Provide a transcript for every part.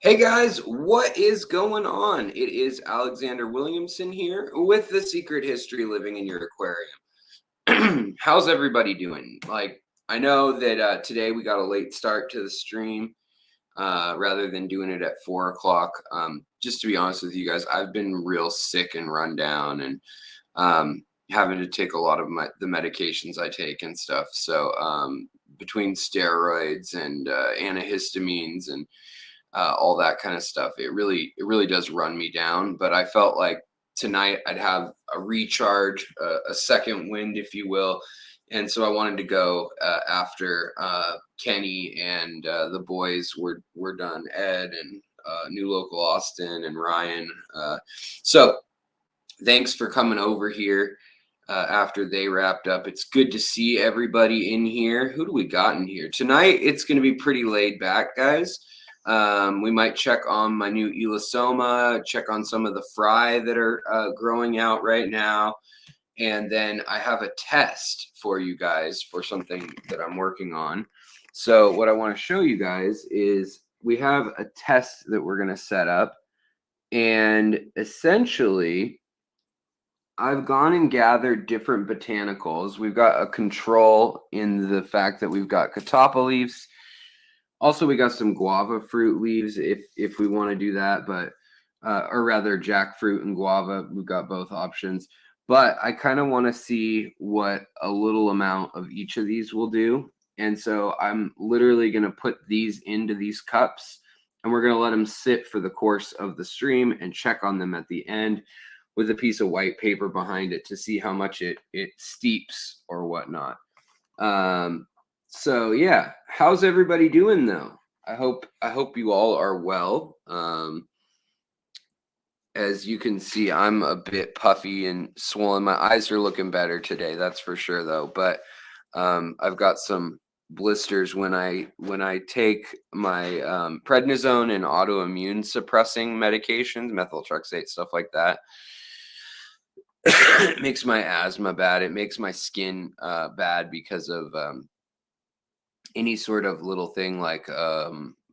Hey guys, what is going on? It is Alexander Williamson here with The Secret History Living in Your Aquarium. How's everybody doing? I know that today we got a late start to the stream rather than doing it at 4 o'clock. Just to be honest with you guys, I've been real sick and run down and having to take a lot of the medications I take and stuff. So between steroids and antihistamines and all that kind of stuff. It really does run me down. But I felt like tonight I'd have a recharge, a second wind, if you will. And so I wanted to go after Kenny and the boys were done, Ed and New Local Austin and Ryan. So thanks for coming over here after they wrapped up. It's good to see everybody in here. Who do we got in here tonight? It's going to be pretty laid back, guys. We might check on my new elosoma, check on some of the fry that are growing out right now. And then I have a test for you guys for something that I'm working on. So what I want to show you guys is we have a test that we're going to set up. And essentially, I've gone and gathered different botanicals. We've got a control in the fact that we've got catappa leaves. Also, we got some guava fruit leaves if we want to do that, but or rather jackfruit and guava. We've got both options. But I kind of want to see what a little amount of each of these will do. And so I'm literally going to put these into these cups, and we're going to let them sit for the course of the stream and check on them at the end with a piece of white paper behind it to see how much it steeps or whatnot. So yeah, how's everybody doing though? I hope you all are well. As you can see, I'm a bit puffy and swollen. My eyes are looking better today, that's for sure though. But I've got some blisters when I take my prednisone and autoimmune suppressing medications, methyltrexate, stuff like that. It makes my asthma bad. It makes my skin bad because of any sort of little thing like a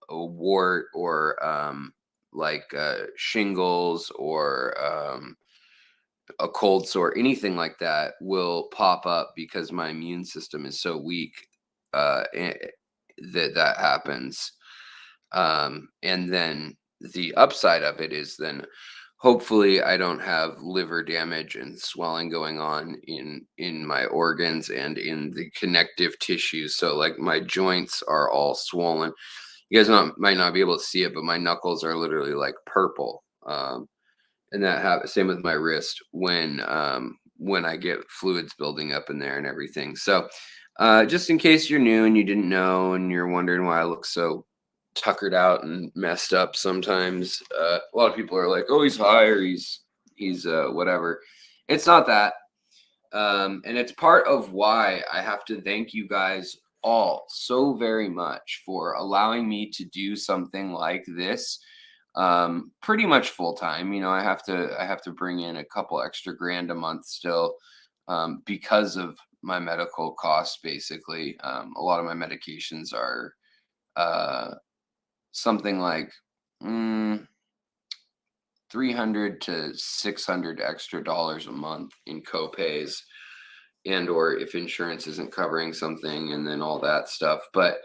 wart or shingles or a cold sore, anything like that will pop up because my immune system is so weak that happens. And then the upside of it is then hopefully I don't have liver damage and swelling going on in my organs and in the connective tissues. So like my joints are all swollen. You guys might not be able to see it, but my knuckles are literally like purple. And that same with my wrist when I get fluids building up in there and everything. So just in case you're new and you didn't know and you're wondering why I look so tuckered out and messed up sometimes, a lot of people are like, oh, he's high or he's whatever. It's not that. And it's part of why I have to thank you guys all so very much for allowing me to do something like this pretty much full time. You know, I have to bring in a couple extra grand a month still because of my medical costs. Basically, a lot of my medications are something like $300 to $600 extra dollars a month in copays, and or if insurance isn't covering something, and then all that stuff. But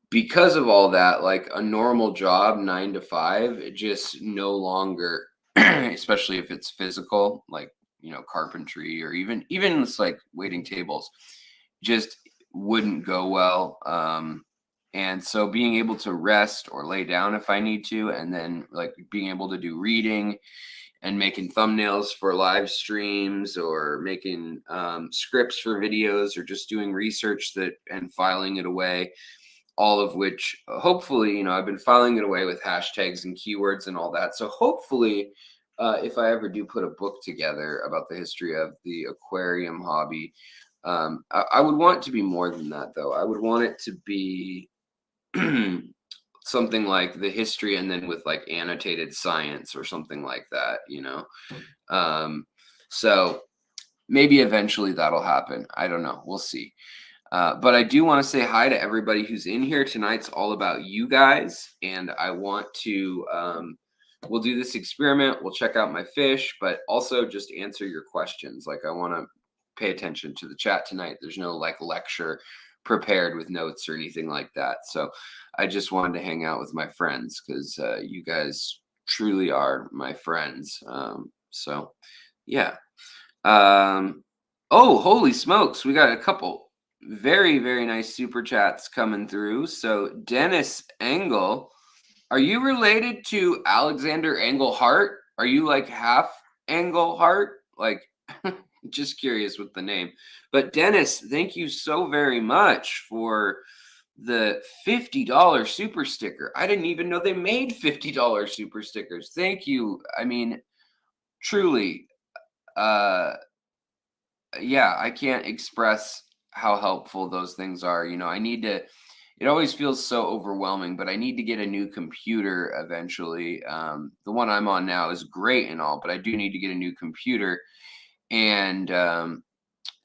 because of all that, like a normal job 9 to 5, it just no longer, especially if it's physical, like, you know, carpentry or even it's like waiting tables, just wouldn't go well. And so being able to rest or lay down if I need to, and then like being able to do reading and making thumbnails for live streams or making scripts for videos or just doing research and filing it away, all of which hopefully, you know, I've been filing it away with hashtags and keywords and all that. So hopefully if I ever do put a book together about the history of the aquarium hobby, I would want it to be more than that though. I would want it to be something like the history and then with like annotated science or something like that, you know. So maybe eventually that'll happen. I don't know. We'll see. But I do want to say hi to everybody who's in here. Tonight's all about you guys, and I want to. We'll do this experiment. We'll check out my fish, but also just answer your questions. Like, I want to pay attention to the chat tonight. There's no like lecture prepared with notes or anything like that. So I just wanted to hang out with my friends because you guys truly are my friends. So yeah. Oh, holy smokes. We got a couple very, very nice super chats coming through. So Dennis Engel, are you related to Alexander Engelhart? Are you like half Engelhart? Like, just curious with the name. But Dennis, thank you so very much for the $50 super sticker. I didn't even know they made $50 super stickers. Thank you. I mean, truly, yeah, I can't express how helpful those things are. You know, I need to, it always feels so overwhelming, but I need to get a new computer eventually. The one I'm on now is great and all, but I do need to get a new computer. And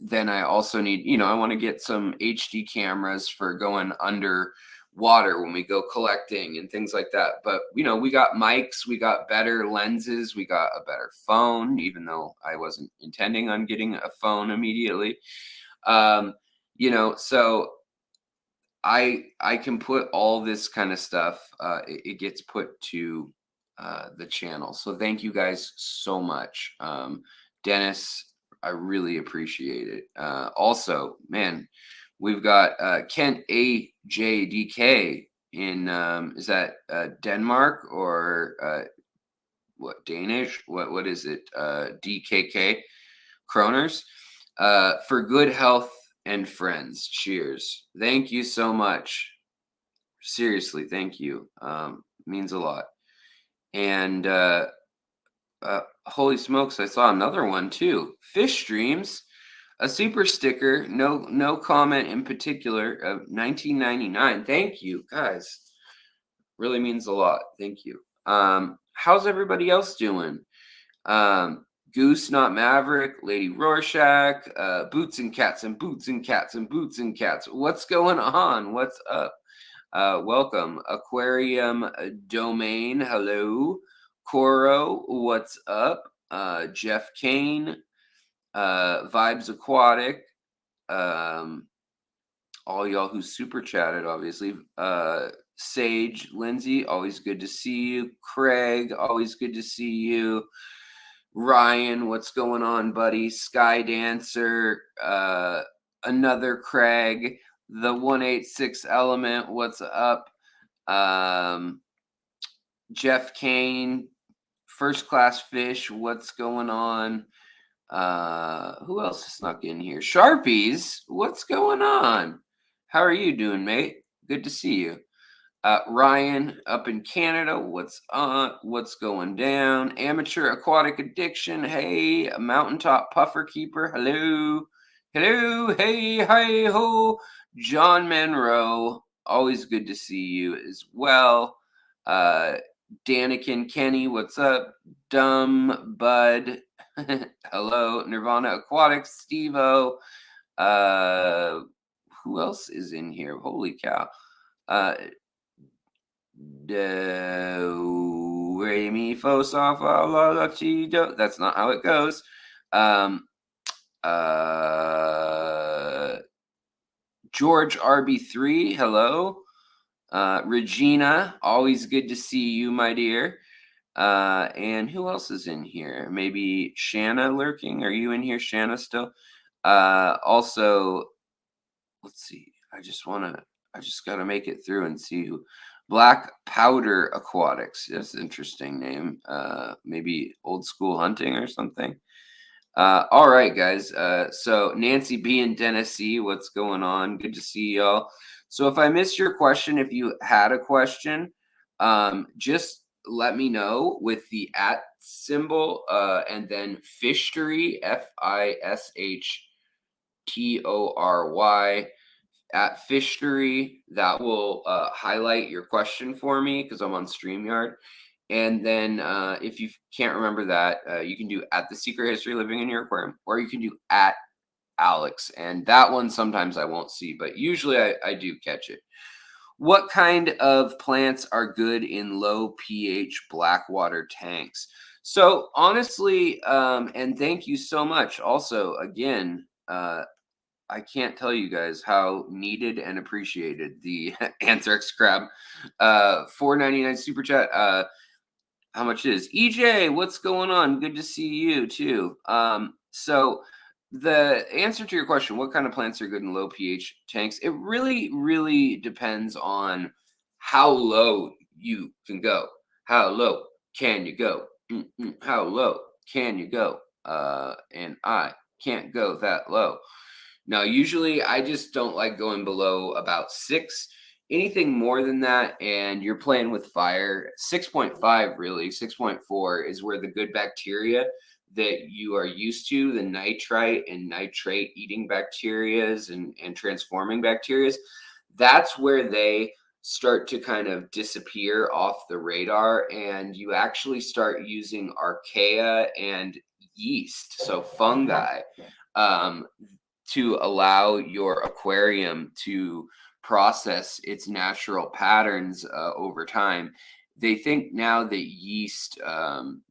then I also need, you know, I want to get some HD cameras for going under water when we go collecting and things like that. But, you know, we got mics, we got better lenses, we got a better phone, even though I wasn't intending on getting a phone immediately. You know, so I can put all this kind of stuff, it gets put to the channel. So thank you guys so much. Dennis, I really appreciate it. Also, man, we've got Kent AJDK in, is that Denmark or what, Danish? What is it? DKK Kroners. For good health and friends. Cheers. Thank you so much. Seriously, thank you. Means a lot. And holy smokes, I saw another one too. Fish streams, a super sticker, no comment in particular, of 1999. Thank you, guys. Really means a lot. Thank you. How's everybody else doing? Goose Not Maverick, Lady Rorschach, Boots and Cats and Boots and Cats and Boots and Cats. What's going on? What's up? Welcome. Aquarium Domain, hello. Coro, what's up? Jeff Kane, Vibes Aquatic, all y'all who super chatted, obviously. Sage, Lindsay, always good to see you. Craig, always good to see you. Ryan, what's going on, buddy? Sky Dancer, another Craig, the 186 Element, what's up? Jeff Kane, First Class Fish, what's going on? Who else snuck in here? Sharpies, what's going on? How are you doing, mate? Good to see you. Ryan up in Canada, what's going down? Amateur Aquatic Addiction, hey. Mountaintop Puffer Keeper, hello. Hello, hey, hi, ho. John Monroe, always good to see you as well. Danikin Kenny, what's up? Dumb Bud, hello. Nirvana Aquatics, Steve-O. Who else is in here? Holy cow. Do re mi fo sol fa la la ti do. That's not how it goes. George RB3, hello. Regina, always good to see you, my dear. And who else is in here? Maybe Shanna lurking. Are you in here, Shanna, still? Also, let's see. I just got to make it through and see who. Black Powder Aquatics. That's an interesting name. Maybe Old School Hunting or something. All right, guys. So Nancy B and Dennis C, what's going on? Good to see y'all. So if I missed your question, if you had a question, just let me know with the @ symbol and then Fishtory, FISHTORY. At Fishtory, that will highlight your question for me because I'm on StreamYard. And then if you can't remember that, you can do @ The Secret History Living in Your Aquarium, or you can do @ Alex, and that one sometimes I won't see, but usually I do catch it. What kind of plants are good in low pH blackwater tanks? So honestly, and thank you so much. Also, again, I can't tell you guys how needed and appreciated the Anthrax Crab 4.99 super chat. How much is EJ? What's going on? Good to see you too. So the answer to your question, what kind of plants are good in low pH tanks? It really depends on how low you can go. How low can you go? How low can you go? And I can't go that low. Now, usually I just don't like going below about 6. Anything more than that, and you're playing with fire, 6.5 really, 6.4 is where the good bacteria that you are used to, the nitrite and nitrate eating bacterias and transforming bacterias, that's where they start to kind of disappear off the radar, and you actually start using archaea and yeast, so fungi, um, to allow your aquarium to process its natural patterns over time. They think now that yeast,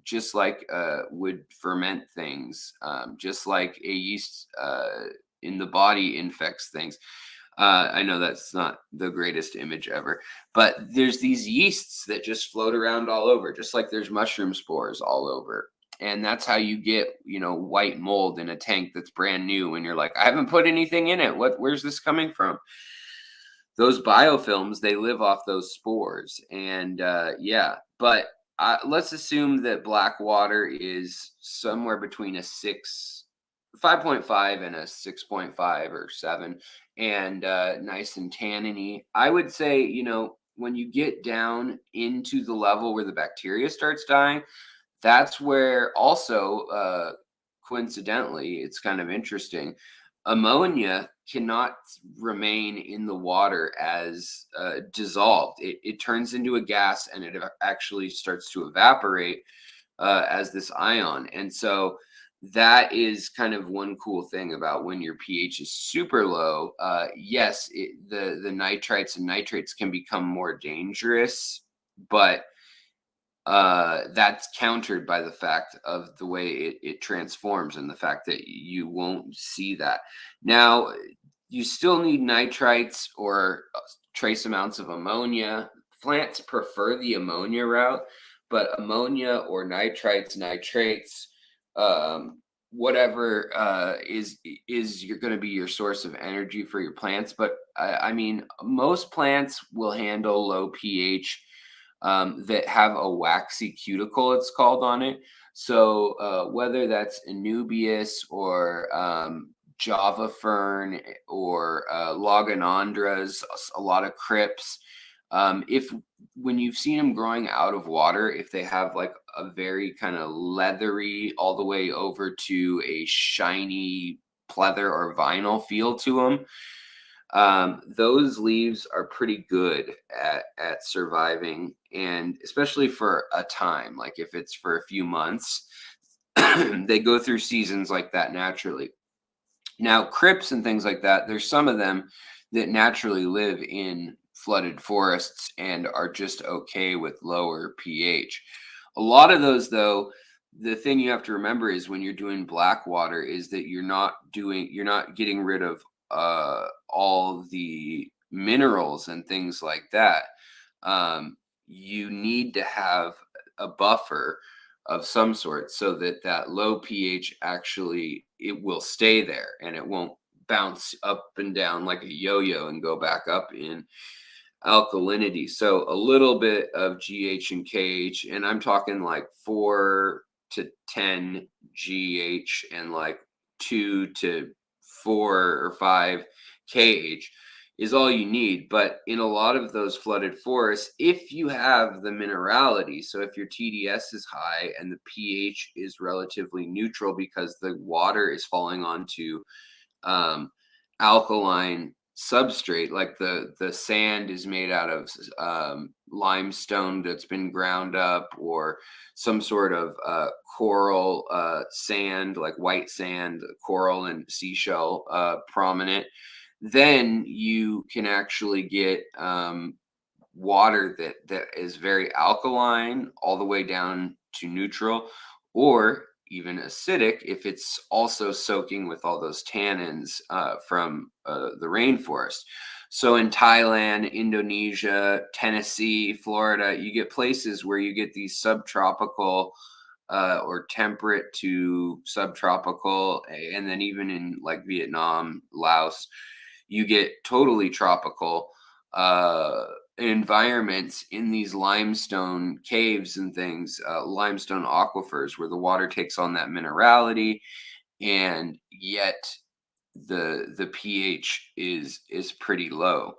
just like would ferment things, just like a yeast in the body infects things. I know that's not the greatest image ever, but there's these yeasts that just float around all over, just like there's mushroom spores all over. And that's how you get, white mold in a tank that's brand new. And you're like, I haven't put anything in it. Where's this coming from? Those biofilms, they live off those spores. And yeah, but let's assume that black water is somewhere between a 5.5 and a 6.5 or 7, and nice and tanniny. I would say, when you get down into the level where the bacteria starts dying, that's where also, coincidentally, it's kind of interesting. Ammonia cannot remain in the water as dissolved. It turns into a gas, and it actually starts to evaporate as this ion. And so that is kind of one cool thing about when your pH is super low. Yes, the nitrites and nitrates can become more dangerous, but that's countered by the fact of the way it transforms and the fact that you won't see that. Now, you still need nitrites or trace amounts of ammonia. Plants prefer the ammonia route, but ammonia or nitrates, whatever is you're going to be your source of energy for your plants. But I mean, most plants will handle low pH that have a waxy cuticle, it's called, on it. So whether that's Anubias or Java fern or Logonandras, a lot of Crips. If when you've seen them growing out of water, if they have like a very kind of leathery all the way over to a shiny pleather or vinyl feel to them, those leaves are pretty good at surviving, and especially for a time, like if it's for a few months, they go through seasons like that naturally. Now, crips and things like that, there's some of them that naturally live in flooded forests and are just okay with lower pH. A lot of those, though, the thing you have to remember is when you're doing black water is that you're not getting rid of all the minerals and things like that. You need to have a buffer of some sort so that that low pH actually, it will stay there and it won't bounce up and down like a yo-yo and go back up in alkalinity. So a little bit of GH and KH, and I'm talking like 4 to 10 GH and like 2 to 4 or 5 KH is all you need. But in a lot of those flooded forests, if you have the minerality, so if your TDS is high and the pH is relatively neutral because the water is falling onto alkaline substrate, like the sand is made out of limestone that's been ground up, or some sort of coral sand, like white sand, coral and seashell prominent, then you can actually get water that is very alkaline all the way down to neutral, or even acidic if it's also soaking with all those tannins from the rainforest. So in Thailand, Indonesia, Tennessee, Florida, you get places where you get these subtropical or temperate to subtropical, and then even in like Vietnam, Laos, you get totally tropical environments in these limestone caves and things, limestone aquifers, where the water takes on that minerality, and yet the pH is pretty low.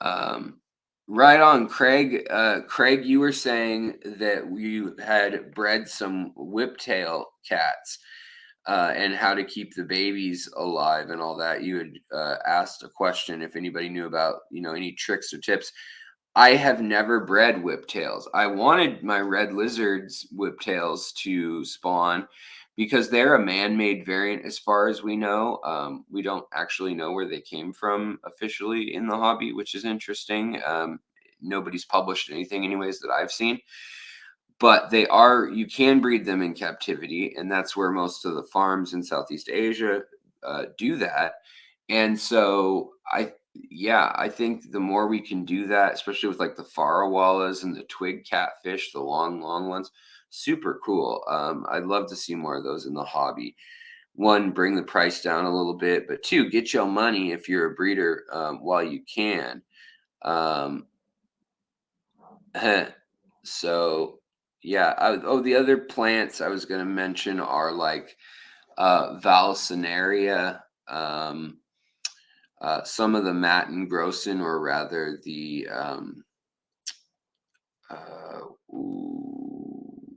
Um, right on, Craig. Craig, you were saying that you had bred some whiptail cats and how to keep the babies alive and all that. You had asked a question if anybody knew about, any tricks or tips. I have never bred whiptails. I wanted my red lizards whiptails to spawn because they're a man-made variant as far as we know. We don't actually know where they came from officially in the hobby, which is interesting. Nobody's published anything anyways that I've seen. But you can breed them in captivity, and that's where most of the farms in Southeast Asia do that. And so I think the more we can do that, especially with like the farawallas and the twig catfish, the long ones, super cool. I'd love to see more of those in the hobby. One, bring the price down a little bit, but two, get your money if you're a breeder while you can. Um, so yeah. The other plants I was going to mention are like Valsinaria, some of the Matin Grossen, or rather the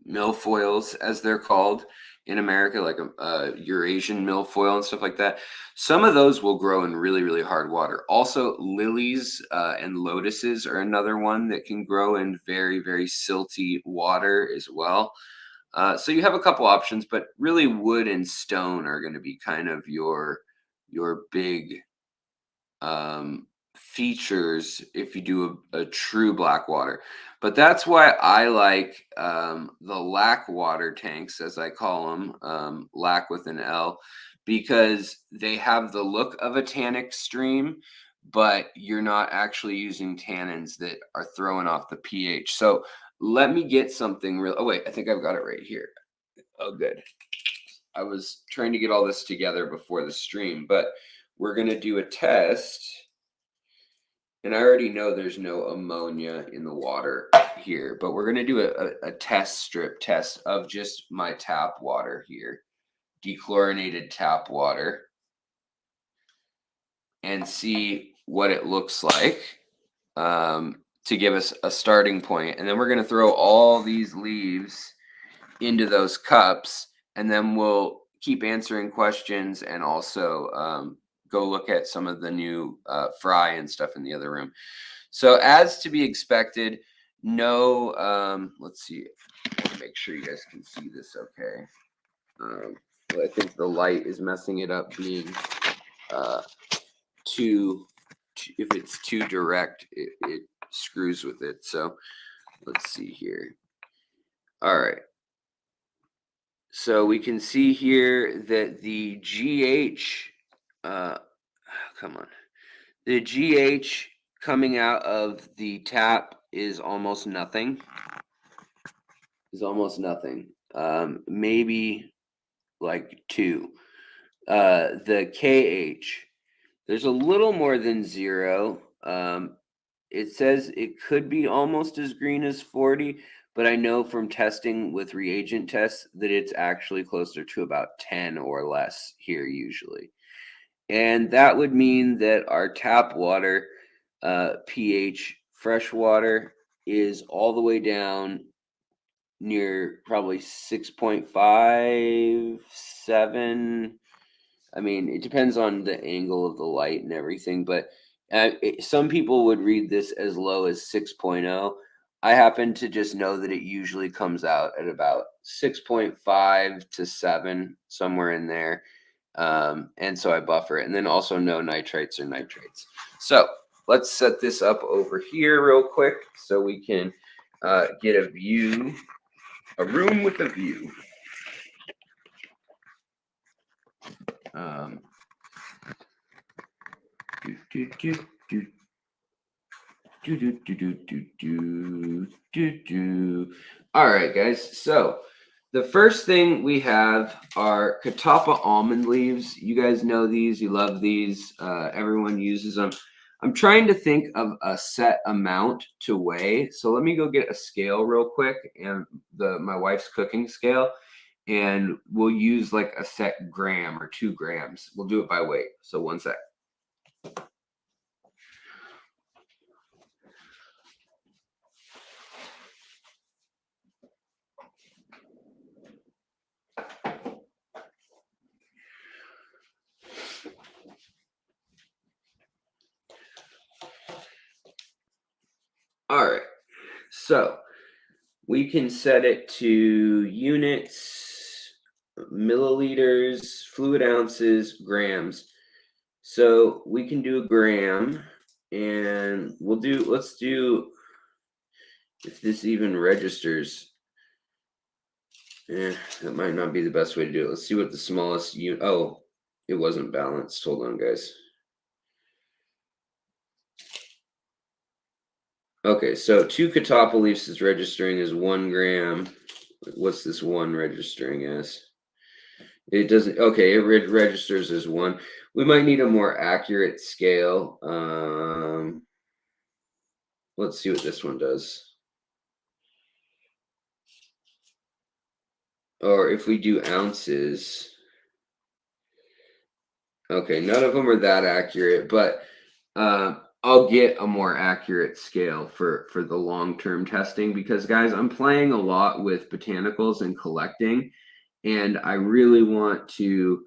milfoils, as they're called in America, like a Eurasian milfoil and stuff like that. Some of those will grow in really, really hard water. Also, lilies and lotuses are another one that can grow in very, very silty water as well. So you have a couple options, but really wood and stone are going to be kind of your big features if you do a true black water. But that's why I like the lac water tanks, as I call them, lac with an L, because they have the look of a tannic stream, but you're not actually using tannins that are throwing off the pH. So let me get something real. Oh wait, I think I've got it right here. Oh, good. I was trying to get all this together before the stream, but we're going to do a test. And I already know there's no ammonia in the water here, but we're going to do a test strip test of just my tap water here, dechlorinated tap water, and see what it looks like to give us a starting point. And then we're going to throw all these leaves into those cups, and then we'll keep answering questions and also go look at some of the new fry and stuff in the other room. So as to be expected, no, let's see. I want to make sure you guys can see this okay. I think the light is messing it up being if it's too direct, it screws with it. So let's see here. All right. So we can see here that the GH, come on, the GH coming out of the tap is almost nothing. Maybe like 2. The KH, there's a little more than 0. It says it could be almost as green as 40, but I know from testing with reagent tests that it's actually closer to about 10 or less here usually. And that would mean that our tap water pH, fresh water, is all the way down near probably 6.5, 7. I mean, it depends on the angle of the light and everything, but some people would read this as low as 6.0. I happen to just know that it usually comes out at about 6.5 to 7, somewhere in there. And so I buffer it, and then also no nitrites or nitrates. So let's set this up over here real quick so we can get a view, a room with a view. All right, guys. So the first thing we have are Catawba almond leaves. You guys know these. You love these. Everyone uses them. I'm trying to think of a set amount to weigh. So let me go get a scale real quick, and my wife's cooking scale, and we'll use like a set gram or 2 grams. We'll do it by weight. So one sec. All right, so we can set it to units, milliliters, fluid ounces, grams. So we can do a gram, and let's do, if this even registers. That might not be the best way to do it. Let's see what the smallest oh, it wasn't balanced. Hold on, guys. Okay, so 2 catawba leaves is registering as 1 gram. What's this 1 registering as? It doesn't. Okay, it registers as 1. We might need a more accurate scale. Let's see what this one does. Or if we do ounces. Okay, none of them are that accurate, but I'll get a more accurate scale for the long-term testing, because guys, I'm playing a lot with botanicals and collecting, and I really want to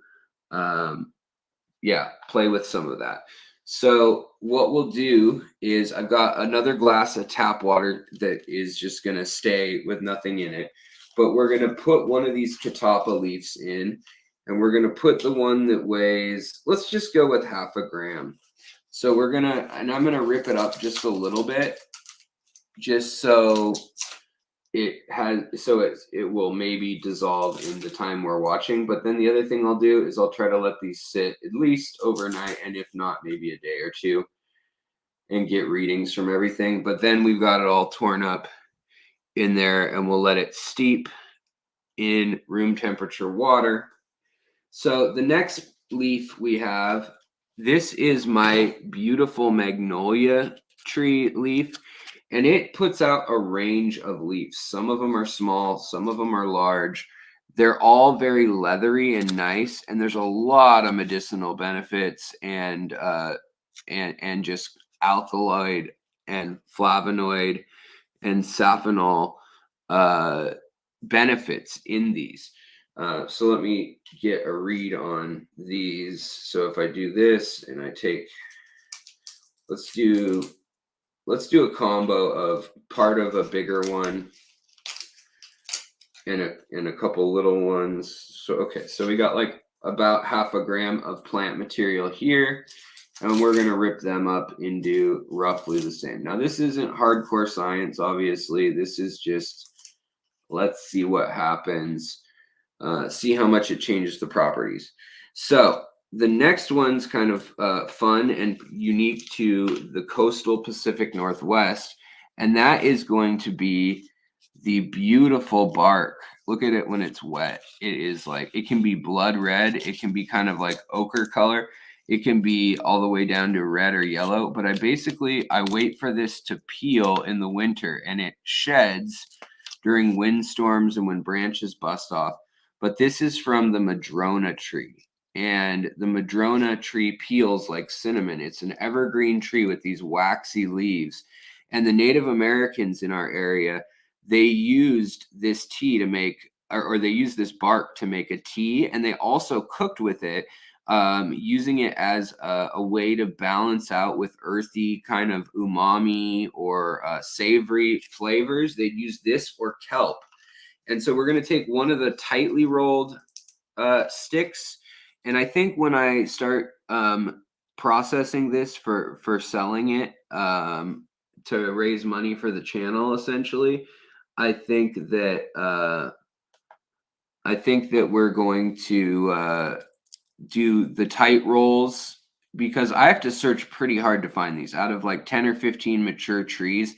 play with some of that. So what we'll do is, I've got another glass of tap water that is just going to stay with nothing in it, but we're going to put one of these catawba leaves in, and we're going to put the one that weighs, let's just go with 0.5 gram. So I'm going to rip it up just a little bit, just so it will maybe dissolve in the time we're watching. But then the other thing I'll do is I'll try to let these sit at least overnight, and if not, maybe a day or two, and get readings from everything. But then we've got it all torn up in there, and we'll let it steep in room temperature water. So the next leaf we have, this is my beautiful magnolia tree leaf, and it puts out a range of leaves. Some of them are small, some of them are large. They're all very leathery and nice, and there's a lot of medicinal benefits and just alkaloid and flavonoid and saponol benefits in these. So let me get a read on these. So if I do this and I take, let's do a combo of part of a bigger one and a couple little ones. So okay, so we got like about 0.5 gram of plant material here, and we're going to rip them up into roughly the same. Now this isn't hardcore science, obviously. This is just, let's see what happens. See how much it changes the properties. So the next one's kind of fun and unique to the coastal Pacific Northwest, and that is going to be the beautiful bark. Look at it when it's wet. It is like, it can be blood red. It can be kind of like ochre color. It can be all the way down to red or yellow. But I wait for this to peel in the winter, and it sheds during windstorms and when branches bust off. But this is from the madrona tree, and the madrona tree peels like cinnamon. It's an evergreen tree with these waxy leaves, and the Native Americans in our area, they used this tea to make, or they used this bark to make a tea, and they also cooked with it using it as a way to balance out with earthy kind of umami or savory flavors. They'd use this or kelp. And so we're going to take one of the tightly rolled sticks. And I think when I start processing this for selling it to raise money for the channel, essentially, I think that we're going to do the tight rolls, because I have to search pretty hard to find these. Out of like 10 or 15 mature trees,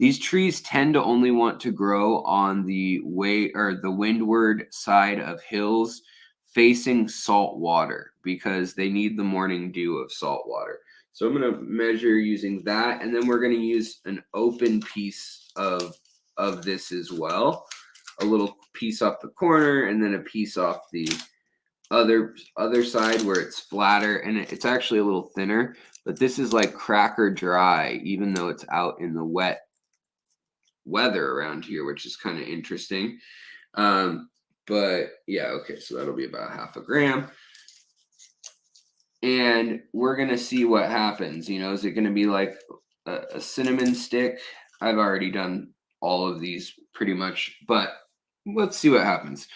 these trees tend to only want to grow on the windward side of hills facing salt water, because they need the morning dew of salt water. So I'm going to measure using that, and then we're going to use an open piece of this as well. A little piece off the corner, and then a piece off the other side where it's flatter, and it's actually a little thinner. But this is like cracker dry, even though it's out in the wet weather around here, which is kind of interesting. But yeah, okay, so that'll be about 0.5 gram. And we're gonna see what happens. Is it gonna be like a cinnamon stick? I've already done all of these pretty much, but let's see what happens.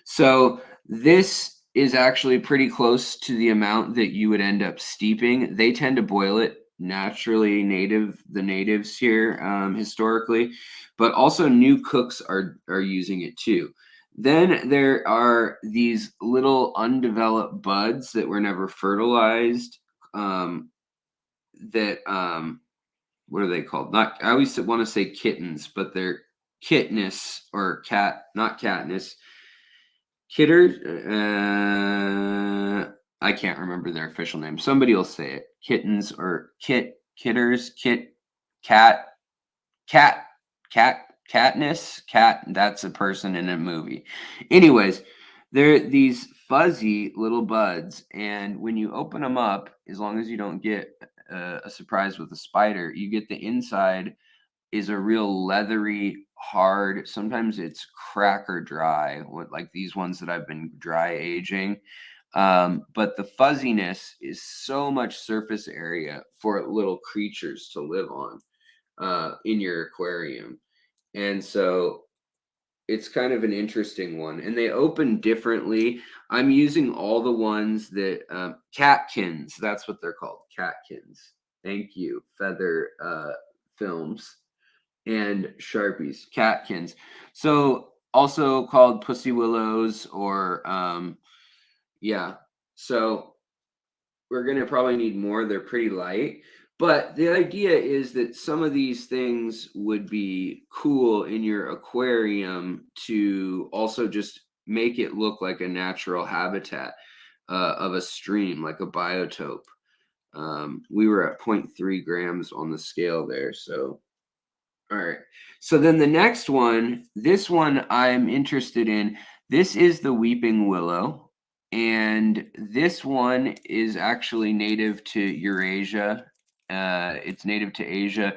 So this is actually pretty close to the amount that you would end up steeping. They tend to boil it naturally, the natives here historically, but also new cooks are using it too. Then there are these little undeveloped buds that were never fertilized. What are they called? I always want to say kittens, but they're kitness or not catness. Kitters. I can't remember their official name. Somebody will say it. Kittens or kitters, cat, Katniss. That's a person in a movie. Anyways, they're these fuzzy little buds, and when you open them up, as long as you don't get a surprise with a spider, you get the inside is a real leathery, hard, sometimes it's cracker dry, like these ones that I've been dry aging. But the fuzziness is so much surface area for little creatures to live on in your aquarium. And so it's kind of an interesting one. And they open differently. I'm using all the ones that catkins, that's what they're called, catkins. Thank you, Feather Films and Sharpies, catkins. So also called pussy willows or yeah. So we're going to probably need more. They're pretty light. But the idea is that some of these things would be cool in your aquarium to also just make it look like a natural habitat of a stream, like a biotope. We were at 0.3 grams on the scale there. So, all right. So then the next one, this one I'm interested in. This is the weeping willow. And this one is actually native to Eurasia. It's native to Asia.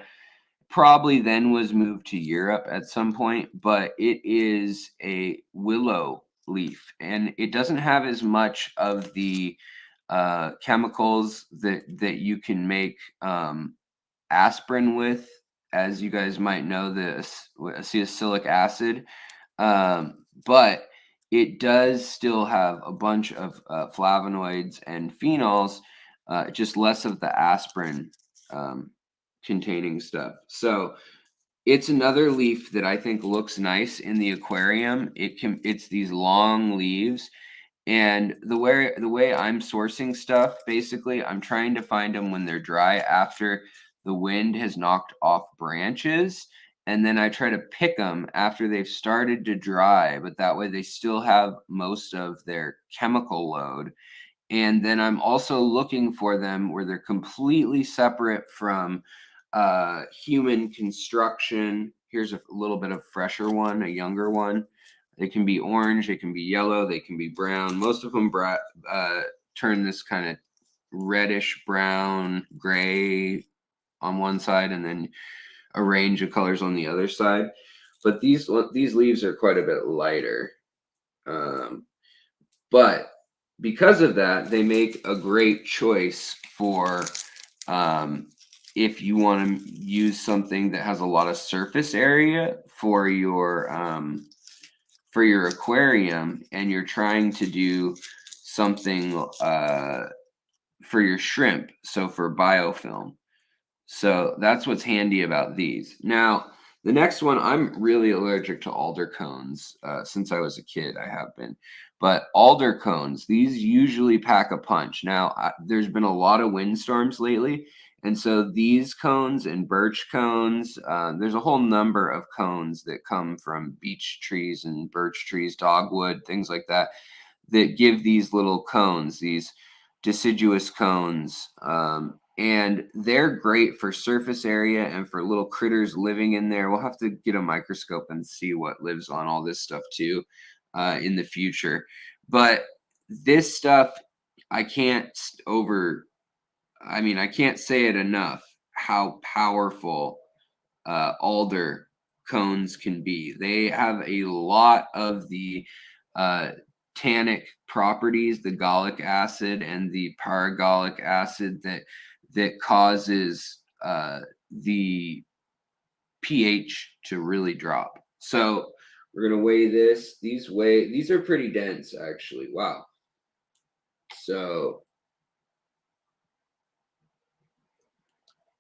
Probably then was moved to Europe at some point, but it is a willow leaf, and it doesn't have as much of the chemicals that you can make aspirin with, as you guys might know, the acetylsalicylic acid. But it does still have a bunch of flavonoids and phenols, just less of the aspirin containing stuff. So it's another leaf that I think looks nice in the aquarium. It's these long leaves. And the way I'm sourcing stuff, basically, I'm trying to find them when they're dry after the wind has knocked off branches. And then I try to pick them after they've started to dry, but that way they still have most of their chemical load. And then I'm also looking for them where they're completely separate from human construction. Here's a little bit of fresher one, a younger one. They can be orange, they can be yellow, they can be brown. Most of them turn this kind of reddish brown, gray on one side, and then a range of colors on the other side. But these leaves are quite a bit lighter. But because of that, they make a great choice for if you want to use something that has a lot of surface area for your aquarium, and you're trying to do something for your shrimp, so for biofilm. So that's what's handy about these. Now, the next one, I'm really allergic to alder cones. Since I was a kid, I have been. But alder cones, these usually pack a punch. Now, there's been a lot of windstorms lately. And so these cones and birch cones, there's a whole number of cones that come from beech trees and birch trees, dogwood, things like that, that give these little cones, these deciduous cones. And they're great for surface area and for little critters living in there. We'll have to get a microscope and see what lives on all this stuff too in the future. But this stuff, I can't I can't say it enough how powerful alder cones can be. They have a lot of the tannic properties, the gallic acid and the paragallic acid that causes the pH to really drop. So we're gonna weigh this. These are pretty dense, actually. Wow. So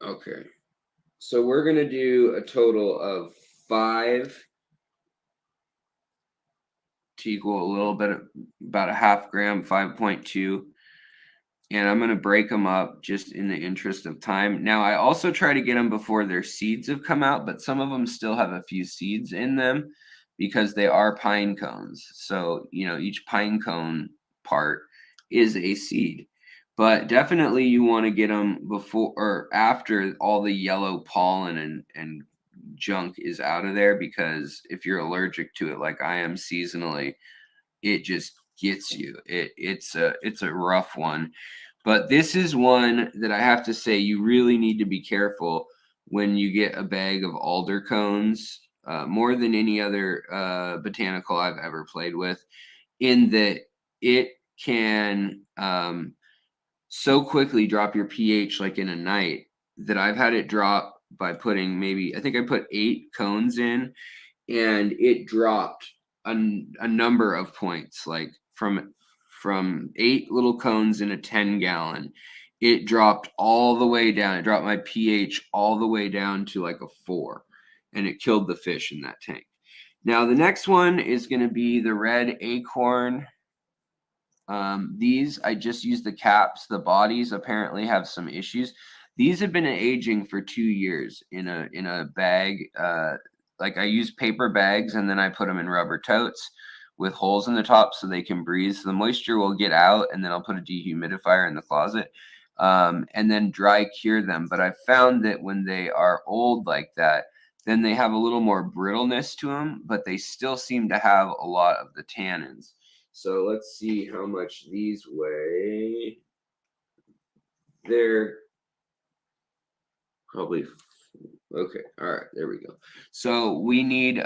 okay. So we're gonna do a total of 5 to equal a little bit, about a half gram, 5.2. And I'm going to break them up just in the interest of time. Now, I also try to get them before their seeds have come out, but some of them still have a few seeds in them because they are pine cones. So, each pine cone part is a seed. But definitely you want to get them before or after all the yellow pollen and junk is out of there, because if you're allergic to it like I am seasonally, it just gets you. It's a rough one. But this is one that I have to say you really need to be careful when you get a bag of alder cones, more than any other botanical I've ever played with, in that it can so quickly drop your pH like in a night, that I've had it drop by putting I think I put 8 cones in, and it dropped a number of points, like from 8 little cones in a 10-gallon. It dropped all the way down. It dropped my pH all the way down to like a 4, and it killed the fish in that tank. Now the next one is going to be the red acorn. These, I just used the caps. The bodies apparently have some issues. These have been aging for 2 years in a bag. Like I use paper bags, and then I put them in rubber totes with holes in the top so they can breathe. So the moisture will get out, and then I'll put a dehumidifier in the closet, and then dry cure them. But I found that when they are old like that, then they have a little more brittleness to them, but they still seem to have a lot of the tannins. So let's see how much these weigh. They're probably okay. All right, there we go. So we need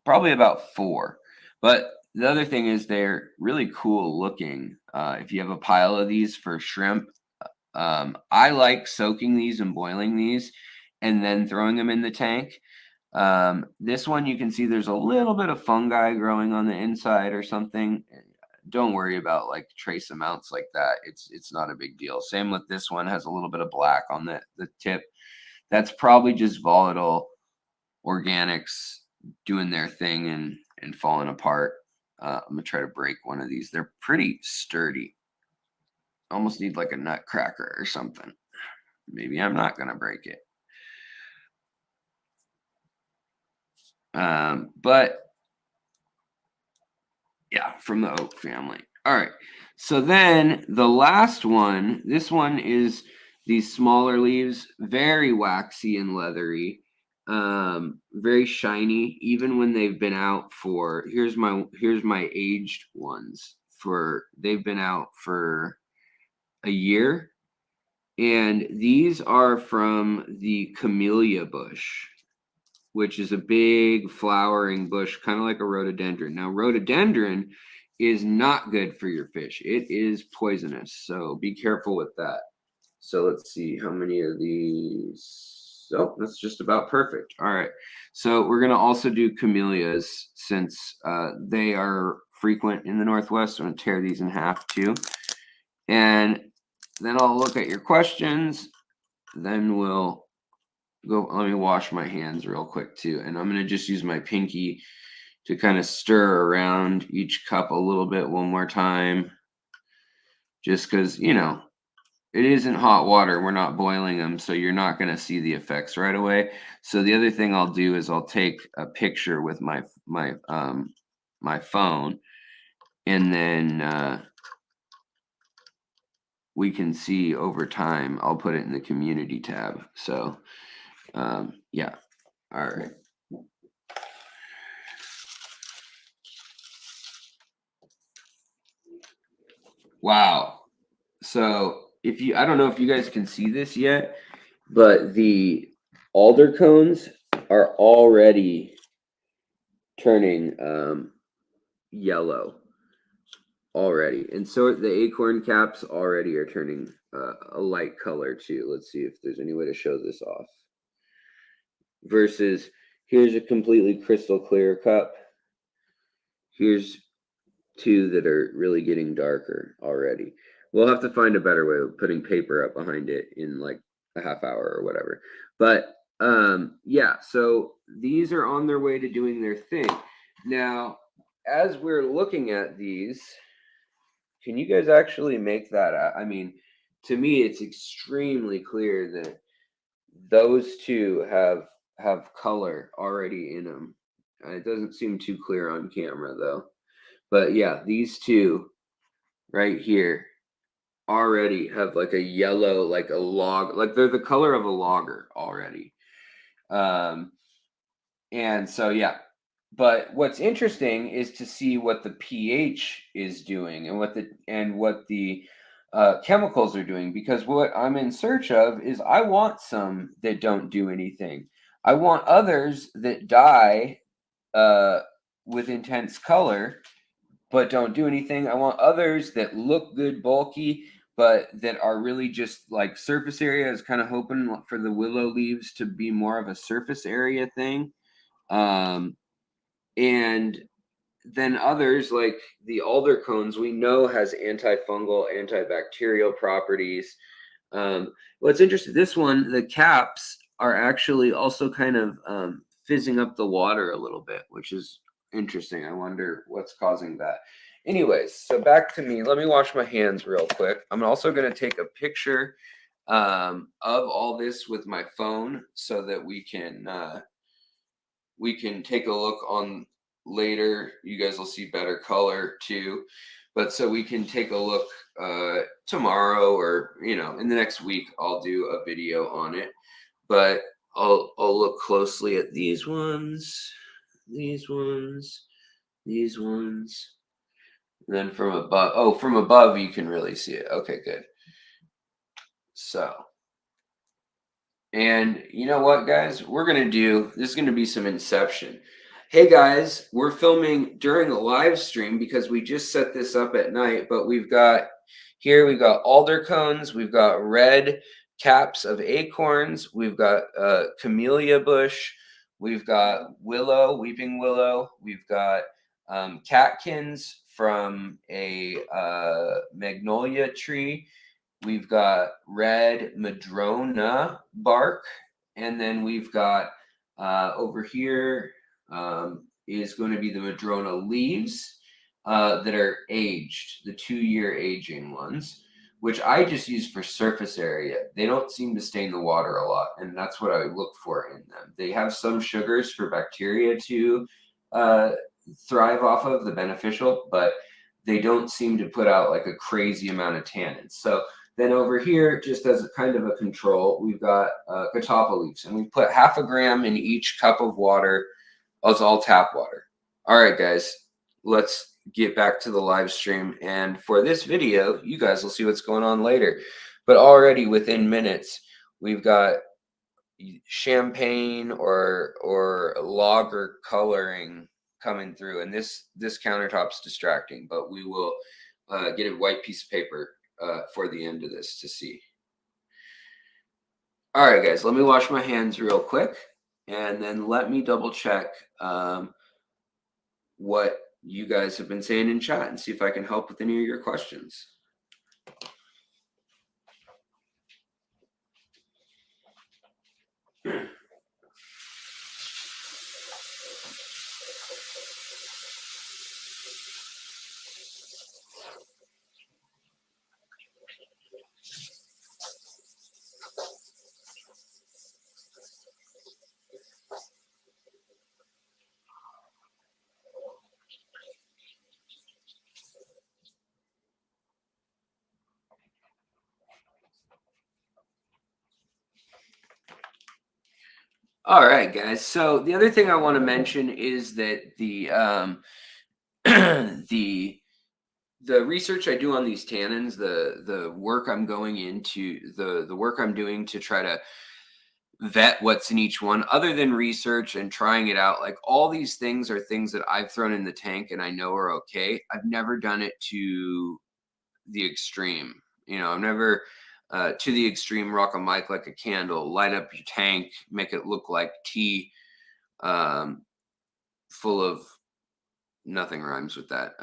probably about 4. But the other thing is they're really cool looking. If you have a pile of these for shrimp, I like soaking these and boiling these and then throwing them in the tank. This one, you can see there's a little bit of fungi growing on the inside or something. Don't worry about like trace amounts like that. It's not a big deal. Same with this one, has a little bit of black on the tip. That's probably just volatile organics doing their thing and falling apart. I'm gonna try to break one of these. They're pretty sturdy. Almost need like a nutcracker or something. Maybe I'm not gonna break it. But yeah, from the oak family. All right. So then the last one, this one is these smaller leaves, very waxy and leathery, very shiny, even when they've been out for, here's my aged ones, they've been out for a year. And these are from the camellia bush, which is a big flowering bush, kind of like a rhododendron. Now, rhododendron is not good for your fish. It is poisonous, so be careful with that. So let's see how many of these. Oh, that's just about perfect. All right. So we're going to also do camellias since they are frequent in the Northwest. I'm going to tear these in half too. And then I'll look at your questions. Then we'll go. Let me wash my hands real quick too. And I'm going to just use my pinky to kind of stir around each cup a little bit one more time. Just because, you know, it isn't hot water. We're not boiling them, so you're not going to see the effects right away. So the other thing I'll do is I'll take a picture with my phone, and then we can see over time. I'll put it in the community tab. So yeah, all right. Wow. So if you, I don't know if you guys can see this yet, but the alder cones are already turning yellow already, and so the acorn caps already are turning a light color too. Let's see if there's any way to show this off. Versus here's a completely crystal clear cup. Here's two that are really getting darker already. We'll have to find a better way of putting paper up behind it in like a half hour or whatever. But yeah, so these are on their way to doing their thing. Now, as we're looking at these, can you guys actually make that out? I mean, to me, it's extremely clear that those two have color already in them. It doesn't seem too clear on camera though. But yeah, these two right here already have like a yellow, like a log, like they're the color of a logger already. And so yeah, but what's interesting is to see what the pH is doing and what the chemicals are doing, because what I'm in search of is I want some that don't do anything. I want others that die with intense color but don't do anything. I want others that look good, bulky, but that are really just like surface area. I was kind of hoping for the willow leaves to be more of a surface area thing. And then others like the alder cones, we know has antifungal, antibacterial properties. What's interesting, this one, the caps are actually also kind of fizzing up the water a little bit, which is interesting. I wonder what's causing that. Anyways, so back to me. Let me wash my hands real quick. I'm also going to take a picture of all this with my phone so that we can take a look on later. You guys will see better color too, but so we can take a look tomorrow, or you know, in the next week I'll do a video on it. But I'll look closely at these ones, these ones, these ones, and then from above. Oh, from above you can really see it. Okay, good. So, and you know what, guys, we're gonna do this is gonna be some Inception. Hey guys, we're filming during a live stream because we just set this up at night, but we've got alder cones, we've got red caps of acorns, we've got camellia bush, we've got willow, weeping willow, we've got catkins from a magnolia tree, we've got red madrona bark, and then we've got over here is going to be the madrona leaves that are aged, the 2-year aging ones, which I just use for surface area. They don't seem to stain the water a lot, and that's what I look for in them. They have some sugars for bacteria to thrive off of, the beneficial, but they don't seem to put out like a crazy amount of tannins. So then over here, just as a kind of a control, we've got catawba leaves, and we put 0.5 gram in each cup of water. It's all tap water. All right, guys, let's get back to the live stream. And for this video, you guys will see what's going on later. But already within minutes, we've got champagne or lager coloring coming through, and this countertop's distracting, but we will get a white piece of paper for the end of this to see. All right, guys, let me wash my hands real quick, and then let me double check what you guys have been saying in chat and see if I can help with any of your questions. All right, guys. So the other thing I want to mention is that the the research I do on these tannins, the work I'm going into, the work I'm doing to try to vet what's in each one, other than research and trying it out, like all these things are things that I've thrown in the tank and I know are okay. I've never done it to the extreme. You know, I've never to the extreme rock a mic like a candle, light up your tank, make it look like tea, full of nothing rhymes with that.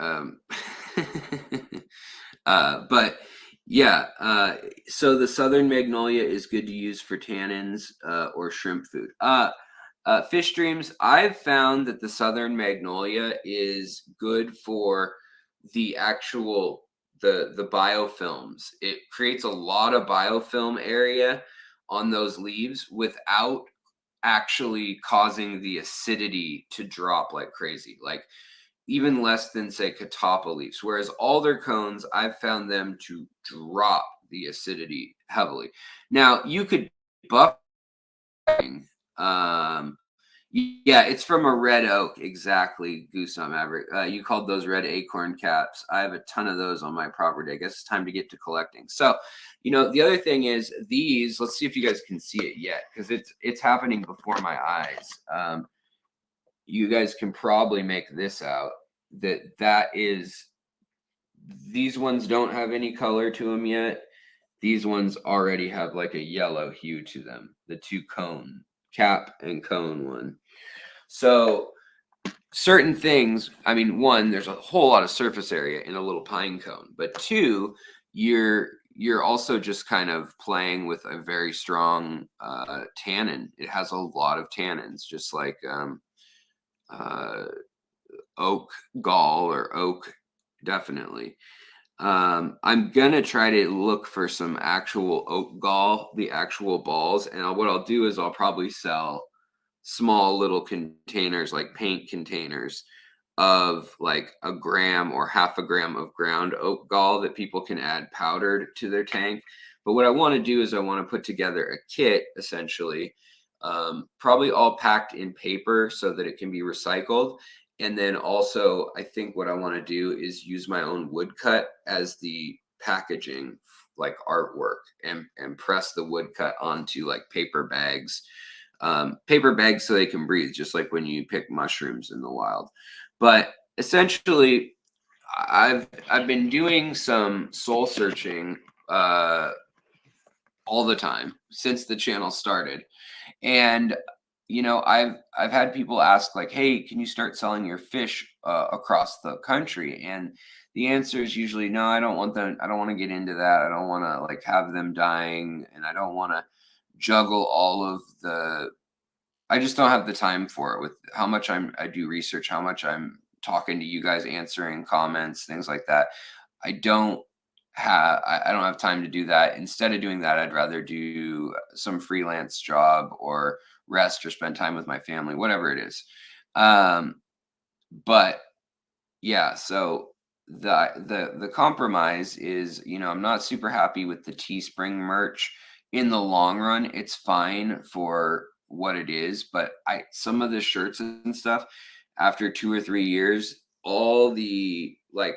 But yeah, so the southern magnolia is good to use for tannins or shrimp food. Fish streams, I've found that the southern magnolia is good for the actual the biofilms. It creates a lot of biofilm area on those leaves without actually causing the acidity to drop like crazy, like even less than say catappa leaves. Whereas alder cones, I've found them to drop the acidity heavily. Now you could buff yeah, it's from a red oak. Exactly, Goose on Maverick. You called those red acorn caps. I have a ton of those on my property. I guess it's time to get to collecting. So, you know, the other thing is these. Let's see if you guys can see it yet, because it's happening before my eyes. You guys can probably make this out. That is, these ones don't have any color to them yet. These ones already have like a yellow hue to them. The two cone cap and cone one. So certain things, I mean, one, there's a whole lot of surface area in a little pine cone, but two, you're also just kind of playing with a very strong tannin. It has a lot of tannins, just like oak gall or oak, definitely. I'm gonna try to look for some actual oak gall, the actual balls, and what I'll do is I'll probably sell small little containers, like paint containers, of like a gram or half a gram of ground oak gall that people can add powdered to their tank. But what I want to do is I want to put together a kit, essentially, probably all packed in paper so that it can be recycled. And then also, I think what I want to do is use my own woodcut as the packaging, like artwork, and press the woodcut onto like paper bags so they can breathe, just like when you pick mushrooms in the wild. But essentially, I've been doing some soul searching all the time since the channel started, and you know, I've had people ask like, "Hey, can you start selling your fish across the country?" And the answer is usually no. I don't want them. I don't want to get into that. I don't want to like have them dying, and I don't want to juggle all of the. I just don't have the time for it with how much I do research, how much I'm talking to you guys, answering comments, things like that. I don't I don't have time to do that. Instead of doing that, I'd rather do some freelance job or rest or spend time with my family, whatever it is. But yeah, so the compromise is, you know, I'm not super happy with the Teespring merch. In the long run, it's fine for what it is, but some of the shirts and stuff, after 2 or 3 years, all the like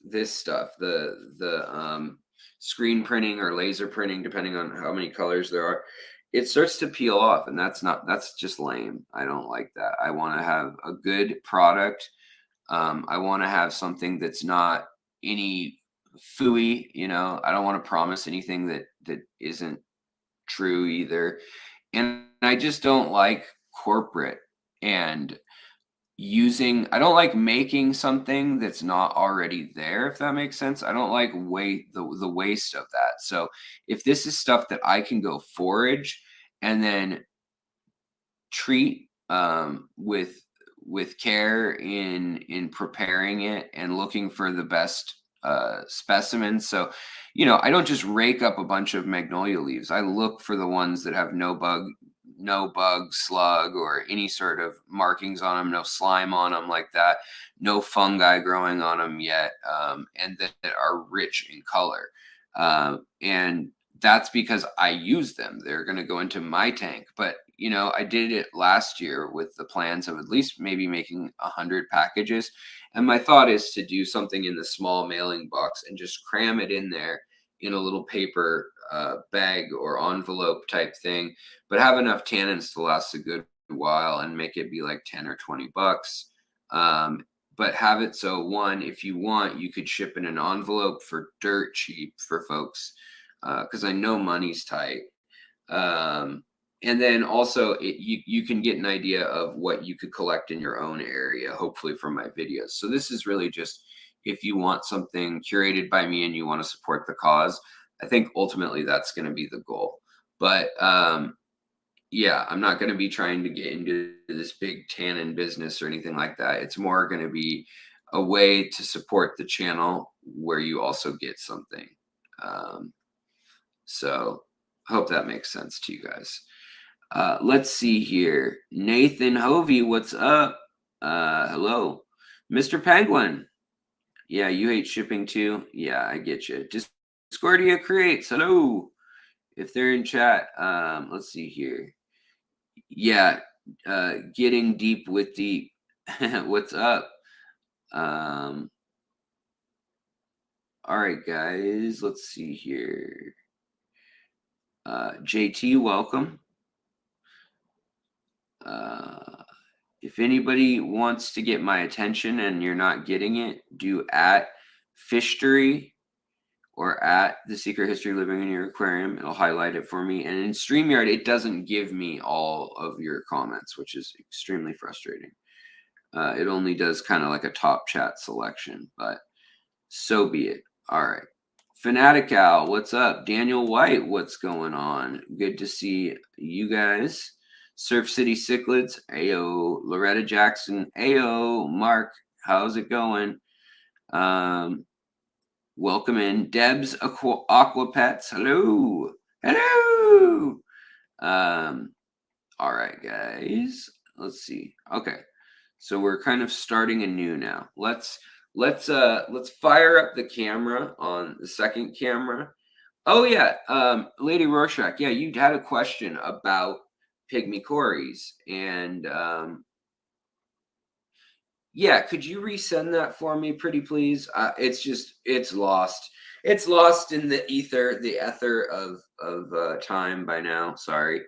this stuff, the screen printing or laser printing, depending on how many colors there are, it starts to peel off, and that's just lame. I don't like that. I want to have a good product. I want to have something that's not any fooey, you know. I don't want to promise anything that isn't true either. And I just don't like corporate and I don't like making something that's not already there, if that makes sense. I don't like the waste of that. So if this is stuff that I can go forage and then treat with care in preparing it and looking for the best specimens. So, you know, I don't just rake up a bunch of magnolia leaves. I look for the ones that have no bug, slug, or any sort of markings on them, no slime on them like that, no fungi growing on them yet, and that are rich in color. And that's because I use them. They're going to go into my tank. But, you know, I did it last year with the plans of at least maybe making 100 packages. And my thought is to do something in the small mailing box and just cram it in there in a little paper bag or envelope type thing, but have enough tannins to last a good while and make it be like 10 or 20 bucks. But have it so, one, if you want, you could ship in an envelope for dirt cheap for folks, because I know money's tight. And then also you can get an idea of what you could collect in your own area, hopefully from my videos. So this is really just if you want something curated by me and you want to support the cause. I think ultimately that's going to be the goal. But yeah, I'm not going to be trying to get into this big tannin business or anything like that. It's more going to be a way to support the channel where you also get something. So I hope that makes sense to you guys. Let's see here. Nathan Hovey, what's up? Hello. Mr. Penguin. Yeah, you hate shipping too? Yeah, I get you. Discordia creates. Hello. If they're in chat, let's see here. Yeah, getting deep with deep. What's up? All right, guys. Let's see here. JT, welcome. If anybody wants to get my attention and you're not getting it, do at Fishtery or at The Secret History Living in Your Aquarium. It'll highlight it for me. And in StreamYard, it doesn't give me all of your comments, which is extremely frustrating. It only does kind of like a top chat selection, but so be it. All right. Fanatical, what's up? Daniel White, what's going on? Good to see you guys. Surf City Cichlids, ayo. Loretta Jackson, ayo. Mark, how's it going? Welcome in. Debs Aqua Pets, hello. Hello. All right, guys. Let's see. Okay. So we're kind of starting anew now. Let's fire up the camera on the second camera. Oh yeah, Lady Rorschach. Yeah, you had a question about pygmy cories, and yeah, could you resend that for me, pretty please? It's lost. It's lost in the ether of time by now. Sorry.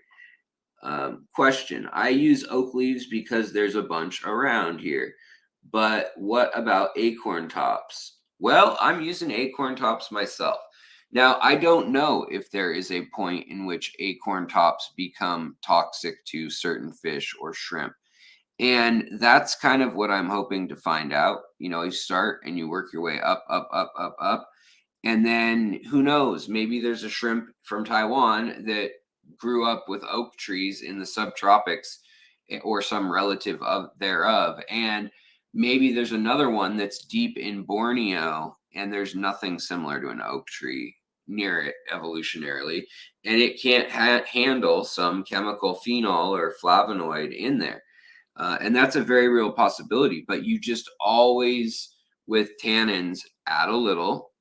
Question. I use oak leaves because there's a bunch around here. But what about acorn tops? Well, I'm using acorn tops myself. Now, I don't know if there is a point in which acorn tops become toxic to certain fish or shrimp. And that's kind of what I'm hoping to find out. You know, you start and you work your way up, up, up, up, up. And then who knows, maybe there's a shrimp from Taiwan that grew up with oak trees in the subtropics or some relative of thereof. And maybe there's another one that's deep in Borneo and there's nothing similar to an oak tree near it evolutionarily. And it can't handle some chemical phenol or flavonoid in there. And that's a very real possibility. But you just always, with tannins, add a little,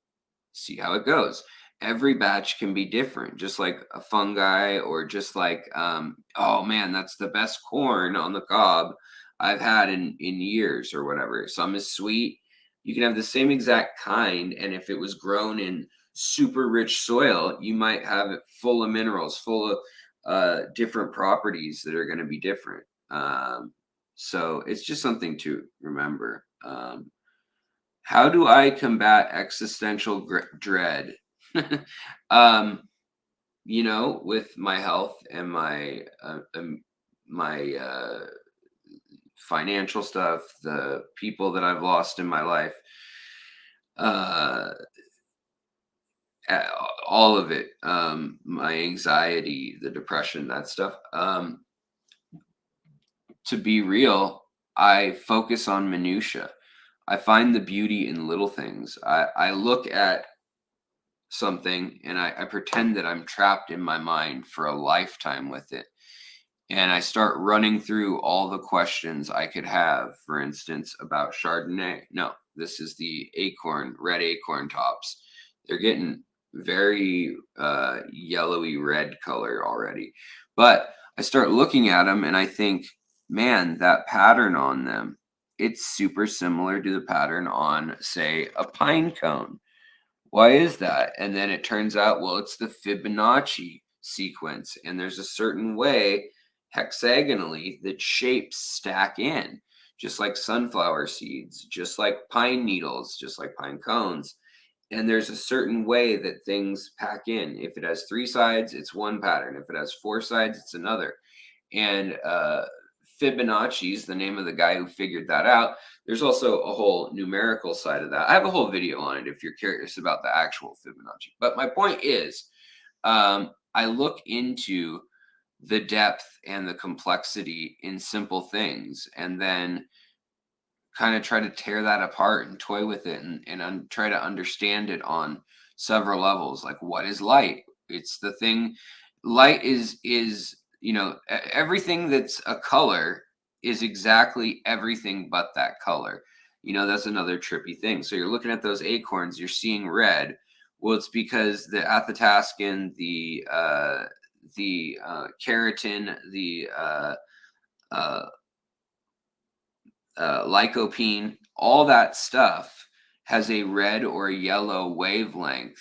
see how it goes. Every batch can be different, just like a fungi or just like, oh man, that's the best corn on the cob I've had in years or whatever. Some is sweet. You can have the same exact kind, and if it was grown in super rich soil, you might have it full of minerals, full of different properties that are going to be different. So it's just something to remember. How do I combat existential dread? um, with my health and my financial stuff, the people that I've lost in my life, uh, all of it, my anxiety, the depression, that stuff. To be real, I focus on minutia. I find the beauty in little things. I look at something and I pretend that I'm trapped in my mind for a lifetime with it. And I start running through all the questions I could have, for instance, about Chardonnay. No, this is the acorn, red acorn tops. They're getting very yellowy red color already. But I start looking at them and I think, man, that pattern on them, it's super similar to the pattern on, say, a pine cone. Why is that? And then it turns out, well, it's the Fibonacci sequence. And there's a certain way hexagonally that shapes stack in, just like sunflower seeds, just like pine needles, just like pine cones. And there's a certain way that things pack in. If it has 3 sides, it's one pattern. If it has 4 sides, it's another. And Fibonacci is the name of the guy who figured that out. There's also a whole numerical side of that. I have a whole video on it if you're curious about the actual Fibonacci. But my point is, I look into the depth and the complexity in simple things and then kind of try to tear that apart and toy with it and try to understand it on several levels. Like, what is light? It's the thing. Light is everything that's a color is exactly everything but that color. That's another trippy thing. So you're looking at those acorns, you're seeing red. Well, it's because the athaptascan, the keratin, the lycopene, all that stuff has a red or yellow wavelength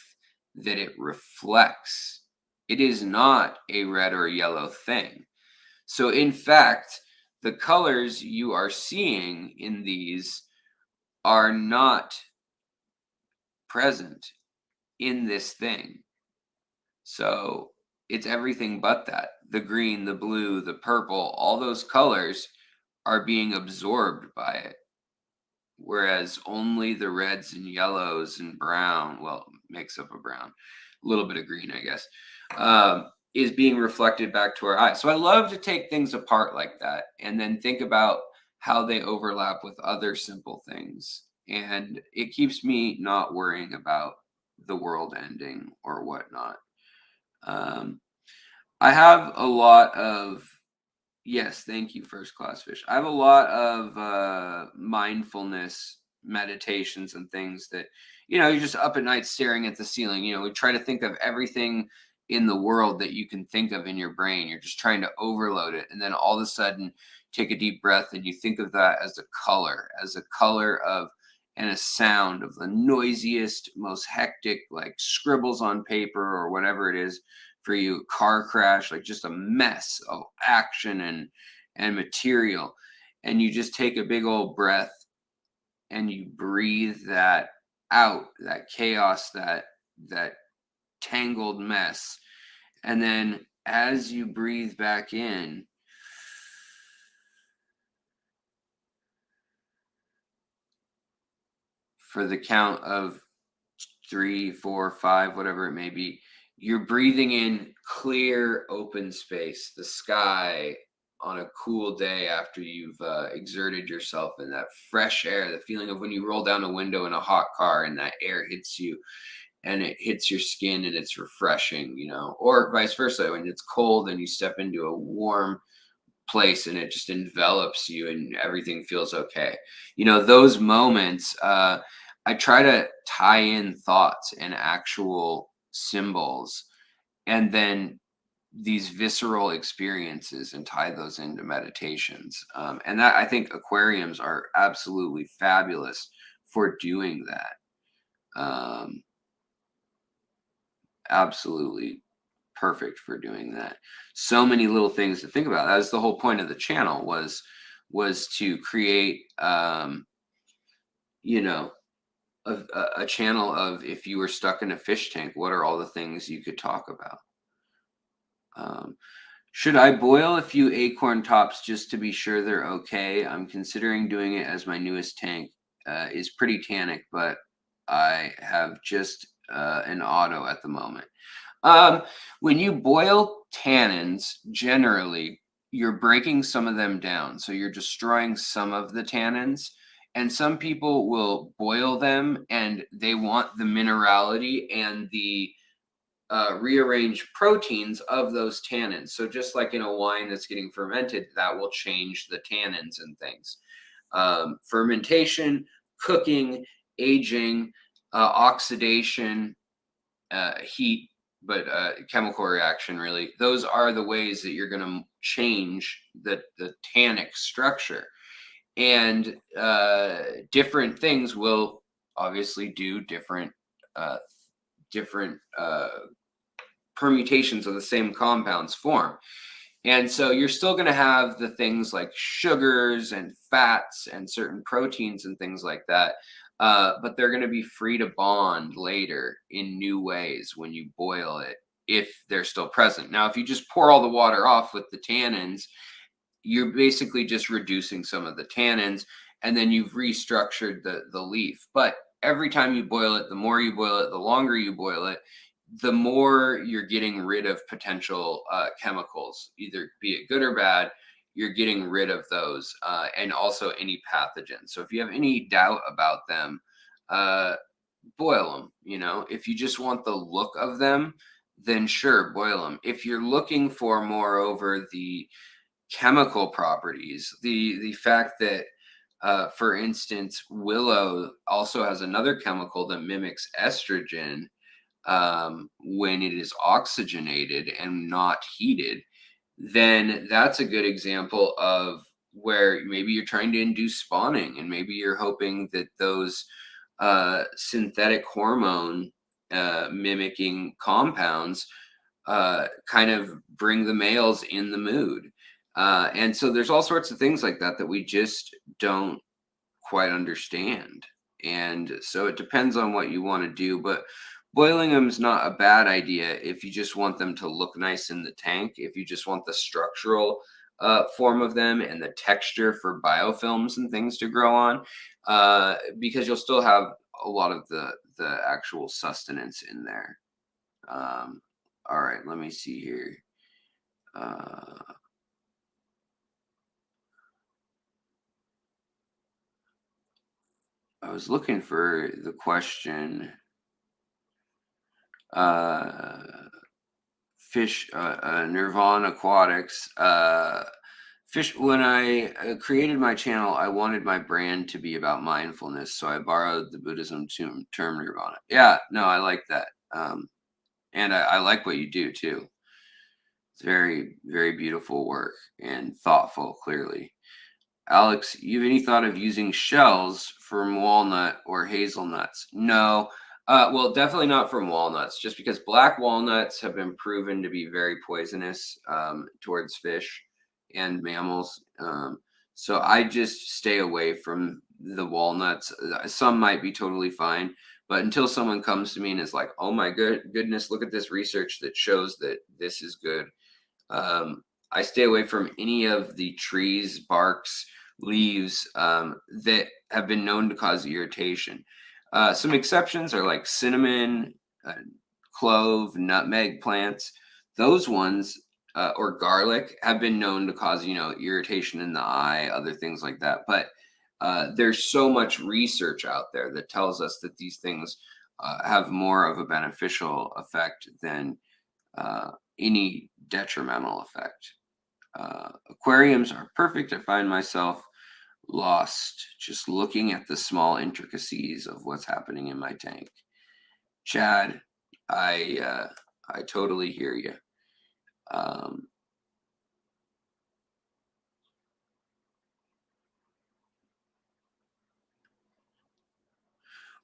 that it reflects. It is not a red or yellow thing. So in fact, the colors you are seeing in these are not present in this thing. So it's everything but that. The green, the blue, the purple, all those colors are being absorbed by it. Whereas only the reds and yellows and brown, well, makes up a brown, a little bit of green, I guess, is being reflected back to our eyes. So I love to take things apart like that and then think about how they overlap with other simple things. And it keeps me not worrying about the world ending or whatnot. I have a lot of, yes, thank you, First Class Fish. I have a lot of mindfulness meditations and things that, you're just up at night staring at the ceiling. We try to think of everything in the world that you can think of in your brain. You're just trying to overload it. And then all of a sudden, take a deep breath and you think of that as a color of, and a sound of the noisiest, most hectic, like scribbles on paper or whatever it is for you, car crash, like just a mess of action and material. And you just take a big old breath and you breathe that out, that chaos, that tangled mess. And then as you breathe back in, for the count of 3, 4, 5, whatever it may be, you're breathing in clear, open space, the sky on a cool day after you've exerted yourself, in that fresh air, the feeling of when you roll down a window in a hot car and that air hits you and it hits your skin and it's refreshing, or vice versa, when it's cold and you step into a warm place and it just envelops you and everything feels okay. Those moments, I try to tie in thoughts and actual symbols and then these visceral experiences and tie those into meditations. And that, I think aquariums are absolutely fabulous for doing that. Absolutely perfect for doing that. So many little things to think about. That was the whole point of the channel, was to create you know, a channel of, if you were stuck in a fish tank, what are all the things you could talk about? Should I boil a few acorn tops just to be sure they're okay? I'm considering doing it as my newest tank. Is pretty tannic, but I have just an auto at the moment. When you boil tannins, generally, you're breaking some of them down. So you're destroying some of the tannins. And some people will boil them and they want the minerality and the rearranged proteins of those tannins. So just like in a wine that's getting fermented, that will change the tannins and things. Fermentation, cooking, aging, oxidation, heat, but chemical reaction, really. Those are the ways that you're going to change the tannic structure. And different things will obviously do different permutations of the same compounds form. And so you're still going to have the things like sugars and fats and certain proteins and things like that. But they're going to be free to bond later in new ways when you boil it, if they're still present. Now, if you just pour all the water off with the tannins, you're basically just reducing some of the tannins, and then you've restructured the leaf. But every time you boil it, the more you boil it, the longer you boil it, the more you're getting rid of potential chemicals, either be it good or bad. You're getting rid of those, and also any pathogens. So if you have any doubt about them, boil them. If you just want the look of them, then sure, boil them. If you're looking for, moreover, the chemical properties, the fact that for instance, willow also has another chemical that mimics estrogen when it is oxygenated and not heated, then that's a good example of where maybe you're trying to induce spawning, and maybe you're hoping that those synthetic hormone mimicking compounds kind of bring the males in the mood. And so there's all sorts of things like that that we just don't quite understand. And so it depends on what you want to do, but boiling them is not a bad idea if you just want them to look nice in the tank, if you just want the structural form of them and the texture for biofilms and things to grow on, because you'll still have a lot of the actual sustenance in there. All right, let me see here. I was looking for the question. Fish, Nirvana Aquatics. Fish. When I created my channel, I wanted my brand to be about mindfulness, so I borrowed the Buddhism term Nirvana. Yeah, no, I like that, and I like what you do too. It's very, very beautiful work and thoughtful, clearly. Alex, you have any thought of using shells from walnut or hazelnuts? No. Well, definitely not from walnuts, just because black walnuts have been proven to be very poisonous towards fish and mammals. So I just stay away from the walnuts. Some might be totally fine, but until someone comes to me and is like, "Oh my goodness, look at this research that shows that this is good," I stay away from any of the trees, barks, leaves that have been known to cause irritation. Some exceptions are like cinnamon, clove, nutmeg plants. Those ones, or garlic, have been known to cause, irritation in the eye, other things like that. But there's so much research out there that tells us that these things have more of a beneficial effect than any detrimental effect. Aquariums are perfect. I find myself lost just looking at the small intricacies of what's happening in my tank. Chad, I totally hear you.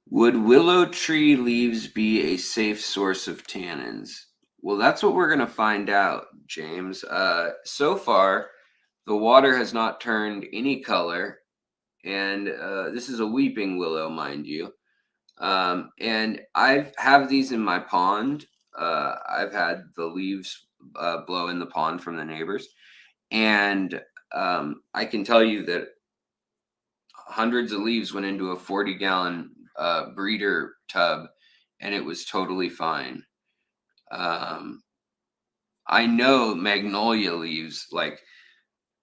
Would willow tree leaves be a safe source of tannins? Well, that's what we're going to find out, James. So far, the water has not turned any color, and this is a weeping willow, mind you. And I have these in my pond. I've had the leaves blow in the pond from the neighbors, and I can tell you that hundreds of leaves went into a 40-gallon breeder tub, and it was totally fine. I know magnolia leaves, like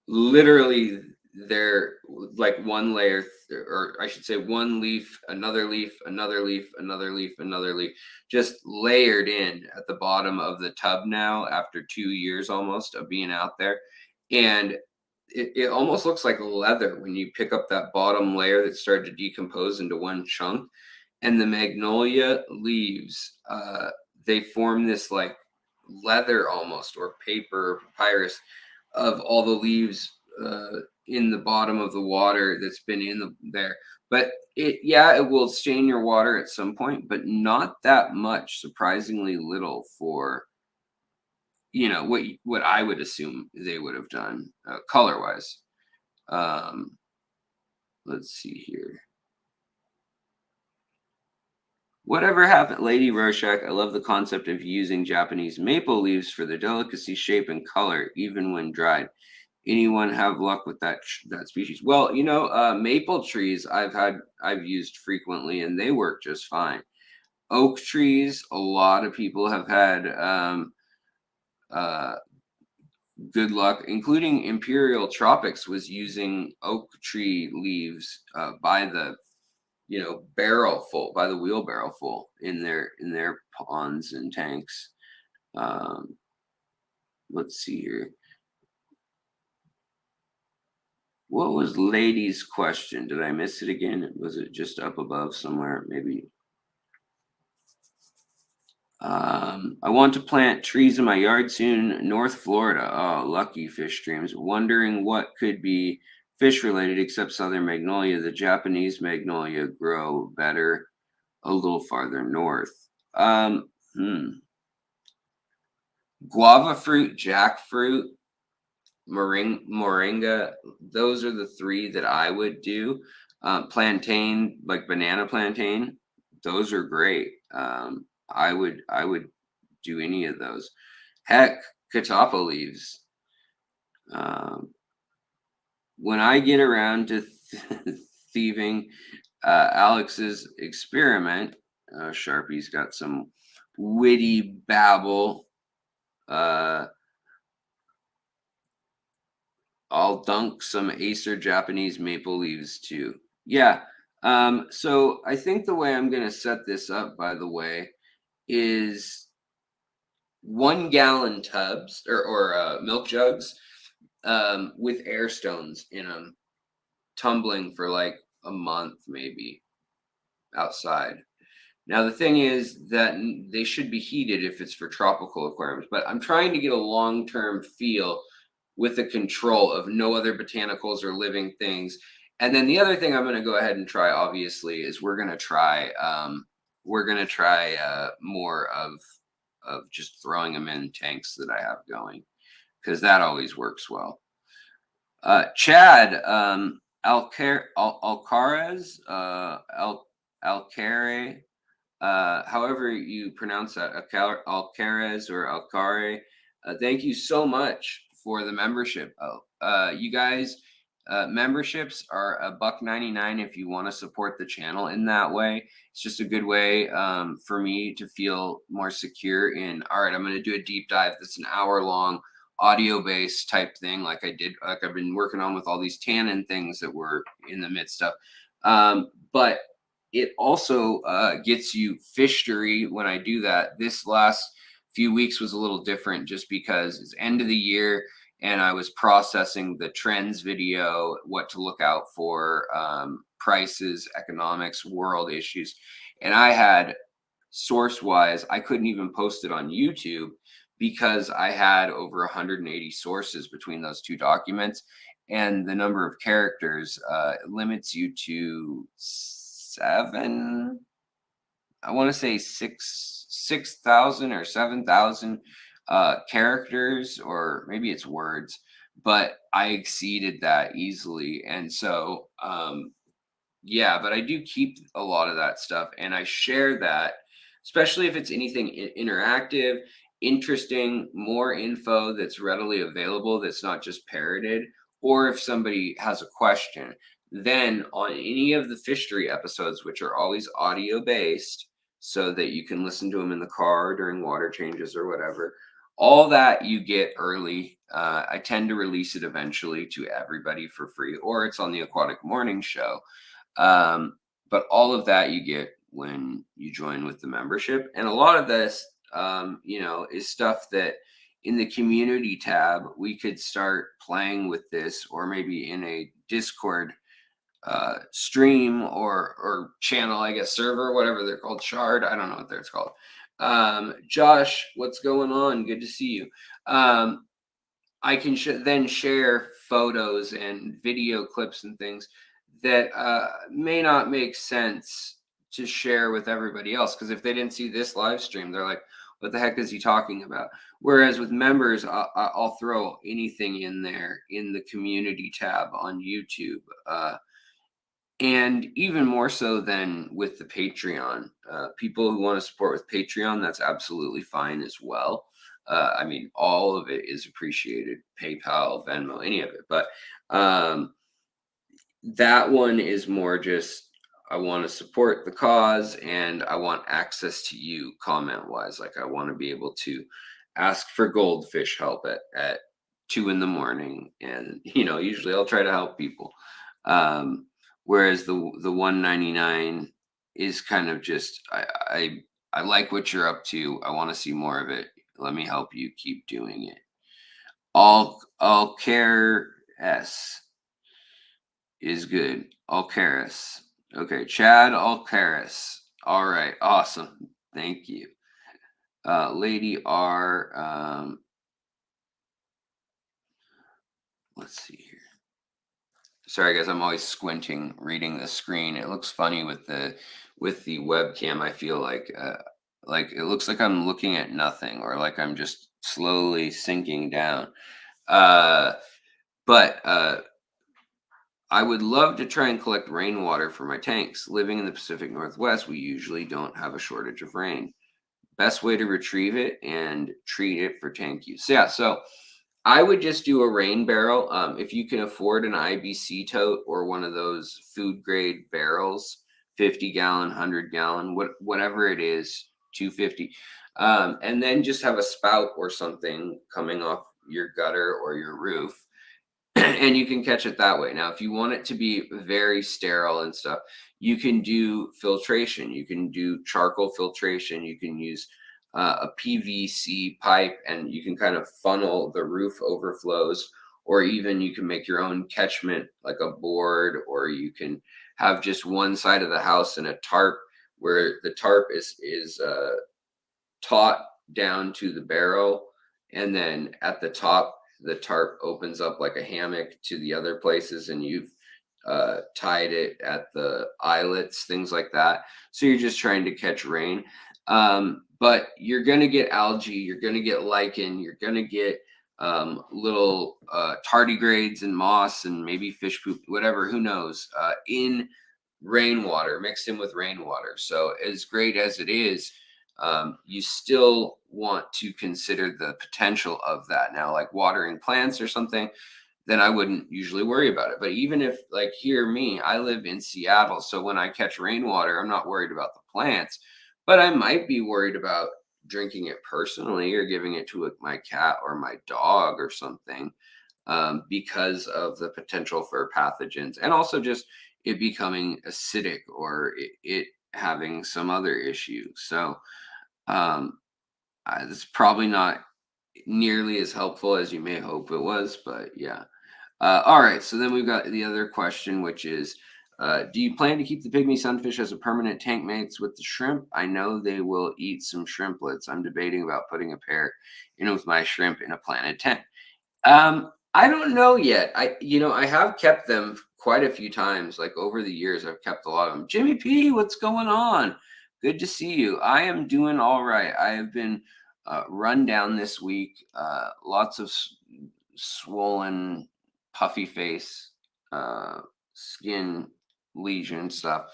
literally they're like one layer, or I should say one leaf, another leaf, another leaf, another leaf, another leaf, just layered in at the bottom of the tub now after 2 years almost of being out there. And it almost looks like leather when you pick up that bottom layer that started to decompose into one chunk. And the magnolia leaves, they form this like leather almost, or paper, or papyrus, of all the leaves in the bottom of the water that's been there. But it will stain your water at some point, but not that much. Surprisingly little for what I would assume they would have done color wise. Let's see here. Whatever happened, Lady Rorschach, I love the concept of using Japanese maple leaves for their delicacy, shape, and color, even when dried. Anyone have luck with that species? Well, maple trees I've used frequently, and they work just fine. Oak trees, a lot of people have had good luck, including Imperial Tropics was using oak tree leaves by the wheelbarrow full in their ponds and tanks. Let's see here. What was Lady's question? Did I miss it again? Was it just up above somewhere? Maybe. I want to plant trees in my yard soon, North Florida. Oh, lucky fish streams. Wondering what could be fish related except southern magnolia. The Japanese magnolia grow better a little farther north. Guava fruit, jackfruit, moringa. Those are the three that I would do. Plantain, like banana plantain, those are great. I would do any of those. Heck, catappa leaves. When I get around to thieving Alex's experiment, Sharpie's got some witty babble. I'll dunk some Acer Japanese maple leaves too. Yeah. So I think the way I'm going to set this up, by the way, is 1-gallon tubs or milk jugs with air stones in them, tumbling for like a month maybe outside. Now, the thing is that they should be heated if it's for tropical aquariums, but I'm trying to get a long-term feel with the control of no other botanicals or living things. And then the other thing I'm going to go ahead and try, obviously, is we're going to try more of just throwing them in tanks that I have going, because that always works well. Chad, Alcaraz, Alcare, however you pronounce that, Alcaraz or Alcare, thank you so much for the membership. You guys, memberships are $1.99 if you want to support the channel in that way. It's just a good way for me to feel more secure in, all right, I'm going to do a deep dive that's an hour-long audio-based type thing, like I've been working on with all these tannin things that we're in the midst of. But it also gets you fishery when I do that. This last few weeks was a little different just because it's end of the year and I was processing the trends video, what to look out for, prices, economics, world issues. And I had, source-wise, I couldn't even post it on YouTube because I had over 180 sources between those two documents. And the number of characters limits you to 7, I want to say 6,000 or 7,000 characters, or maybe it's words, but I exceeded that easily. And so yeah, but I do keep a lot of that stuff and I share that, especially if it's anything interactive, interesting, more info that's readily available that's not just parroted, or if somebody has a question. Then on any of the fishery episodes, which are always audio based, so that you can listen to them in the car during water changes or whatever, all that you get early. I tend to release it eventually to everybody for free, or it's on the Aquatic Morning Show, but all of that you get when you join with the membership. And a lot of this, is stuff that in the community tab, we could start playing with this, or maybe in a Discord stream or channel, I guess, server, whatever they're called, shard. I don't know what it's called. Josh, what's going on? Good to see you. I can then share photos and video clips and things that may not make sense to share with everybody else. Because if they didn't see this live stream, they're like, what the heck is he talking about? Whereas with members, I'll throw anything in there in the community tab on YouTube. And even more so than with the Patreon. People who want to support with Patreon, that's absolutely fine as well. I mean, all of it is appreciated. PayPal, Venmo, any of it. But that one is more just, I want to support the cause and I want access to you comment wise. Like, I want to be able to ask for goldfish help at 2 in the morning. And, usually I'll try to help people. Whereas the 199 is kind of just, I like what you're up to. I want to see more of it. Let me help you keep doing it. All care S is good. Alcaris. Okay, Chad Alcaris. All right, awesome. Thank you. Lady R. Let's see here. Sorry, guys. I'm always squinting, reading the screen. It looks funny with the webcam. I feel like it looks like I'm looking at nothing, or like I'm just slowly sinking down. But I would love to try and collect rainwater for my tanks. Living in the Pacific Northwest, we usually don't have a shortage of rain. Best way to retrieve it and treat it for tank use. Yeah, so I would just do a rain barrel. If you can afford an IBC tote or one of those food grade barrels, 50-gallon, 100-gallon, whatever it is, 250. And then just have a spout or something coming off your gutter or your roof. And you can catch it that way. Now, if you want it to be very sterile and stuff, you can do filtration. You can do charcoal filtration. You can use a PVC pipe, and you can kind of funnel the roof overflows, or even you can make your own catchment, like a board, or you can have just one side of the house in a tarp, where the tarp is taut down to the barrel, and then at the top the tarp opens up like a hammock to the other places, and you've tied it at the eyelets, things like that. So you're just trying to catch rain. But you're going to get algae, you're going to get lichen, you're going to get little tardigrades and moss and maybe fish poop, whatever, who knows, in rainwater, mixed in with rainwater. So as great as it is, you still want to consider the potential of that. Now, like watering plants or something, then I wouldn't usually worry about it. But even if, like, I live in Seattle, so when I catch rainwater, I'm not worried about the plants, but I might be worried about drinking it personally or giving it to my cat or my dog or something, because of the potential for pathogens, and also just it becoming acidic, or it having some other issue. So it's probably not nearly as helpful as you may hope it was, but yeah. All right, so then we've got the other question, which is, do you plan to keep the pygmy sunfish as a permanent tank mates with the shrimp? I know they will eat some shrimplets. I'm debating about putting a pair in with my shrimp in a planted tank. I don't know yet. I have kept them quite a few times. Like over the years, I've kept a lot of them. Jimmy P, what's going on? Good to see you. I am doing all right. I have been run down this week. Lots of swollen, puffy face, uh, skin lesion stuff.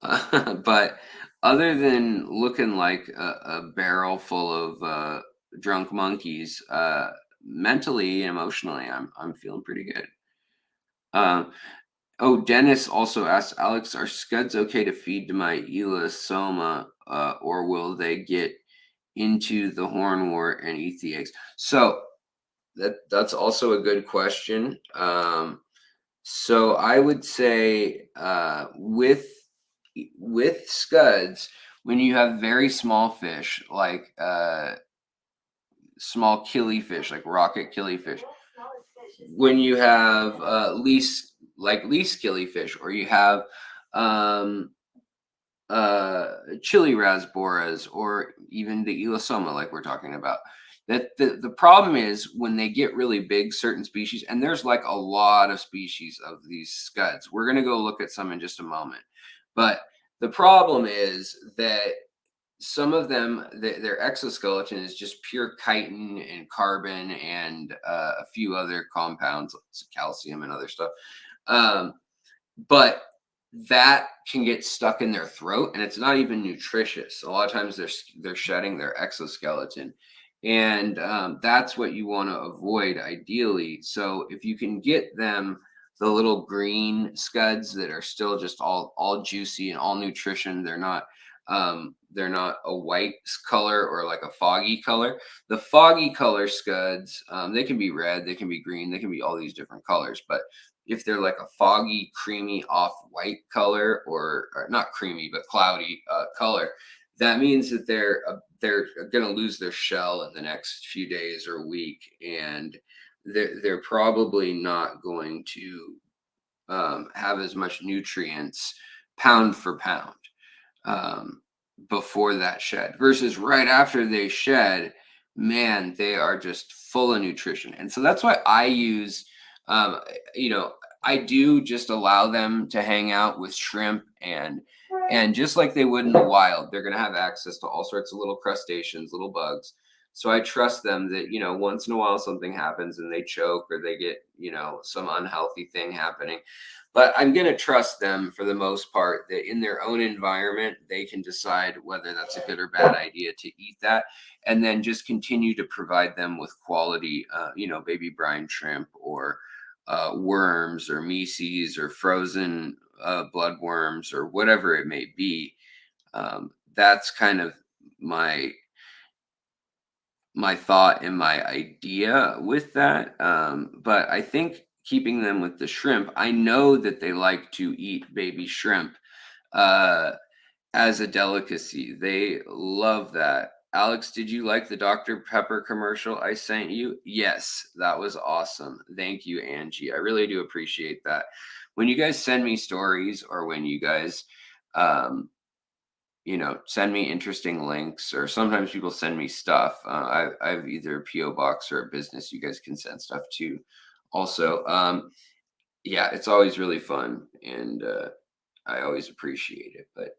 But other than looking like a barrel full of drunk monkeys, mentally and emotionally, I'm feeling pretty good. Uh, oh, Dennis also asked Alex, are scuds okay to feed to my elosoma, or will they get into the hornwort and eat the eggs? So that's also a good question. So I would say with scuds, when you have very small fish like small killifish like rocket killifish, when you have least killifish, or you have um, chili rasboras, or even the elosoma like we're talking about, that the problem is when they get really big, certain species, and there's like a lot of species of these scuds. We're going to go look at some in just a moment, but the problem is that some of them, their exoskeleton is just pure chitin and carbon and a few other compounds, calcium and other stuff. Um, but that can get stuck in their throat, and it's not even nutritious. A lot of times they're shedding their exoskeleton, and that's what you want to avoid ideally. So if you can get them the little green scuds that are still just all juicy and all nutrition, they're not a white color or like a foggy color. The foggy color scuds, they can be red, they can be green, they can be all these different colors, but if they're like a foggy, creamy, off-white color, or not creamy but cloudy color, that means that they're going to lose their shell in the next few days or week, and they're probably not going to have as much nutrients pound for pound um, before that shed, versus right after they shed, man, they are just full of nutrition. And so that's why I use, um, you know, I do just allow them to hang out with shrimp, and just like they would in the wild, they're going to have access to all sorts of little crustaceans, little bugs. So I trust them that, once in a while something happens and they choke, or they get, some unhealthy thing happening, but I'm going to trust them for the most part, that in their own environment, they can decide whether that's a good or bad idea to eat that. And then just continue to provide them with quality, baby brine shrimp, or worms, or meses, or frozen blood worms, or whatever it may be. That's kind of my my thought and my idea with that. But I think keeping them with the shrimp, I know that they like to eat baby shrimp uh, as a delicacy. They love that. Alex, did you like the Dr. Pepper commercial I sent you? Yes, that was awesome. Thank you, Angie. I really do appreciate that. When you guys send me stories, or when you guys um, send me interesting links, or sometimes people send me stuff. I've either a PO box or a business you guys can send stuff to. Also, yeah, it's always really fun, and I always appreciate it. But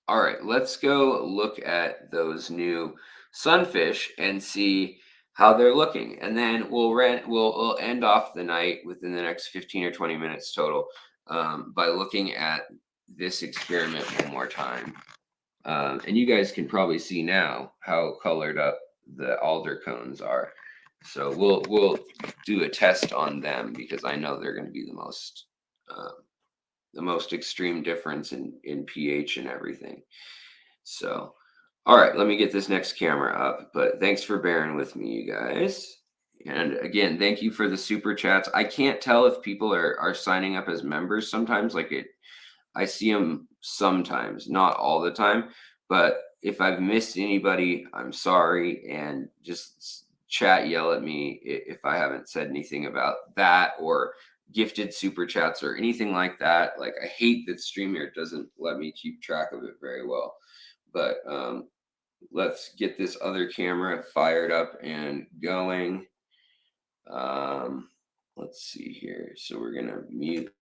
all right, let's go look at those new sunfish and see how they're looking, and then we'll end off the night within the next 15 or 20 minutes total, by looking at this experiment one more time. And you guys can probably see now how colored up the alder cones are. So we'll do a test on them, because I know they're going to be the most extreme difference in pH and everything. So, all right, let me get this next camera up. But thanks for bearing with me, you guys. And again, thank you for the super chats. I can't tell if people are signing up as members sometimes. I see them sometimes, not all the time. But if I've missed anybody, I'm sorry. And just chat, yell at me if I haven't said anything about that, or gifted super chats, or anything like that. Like, I hate that StreamYard doesn't let me keep track of it very well. But let's get this other camera fired up and going. Let's see here. So we're going to mute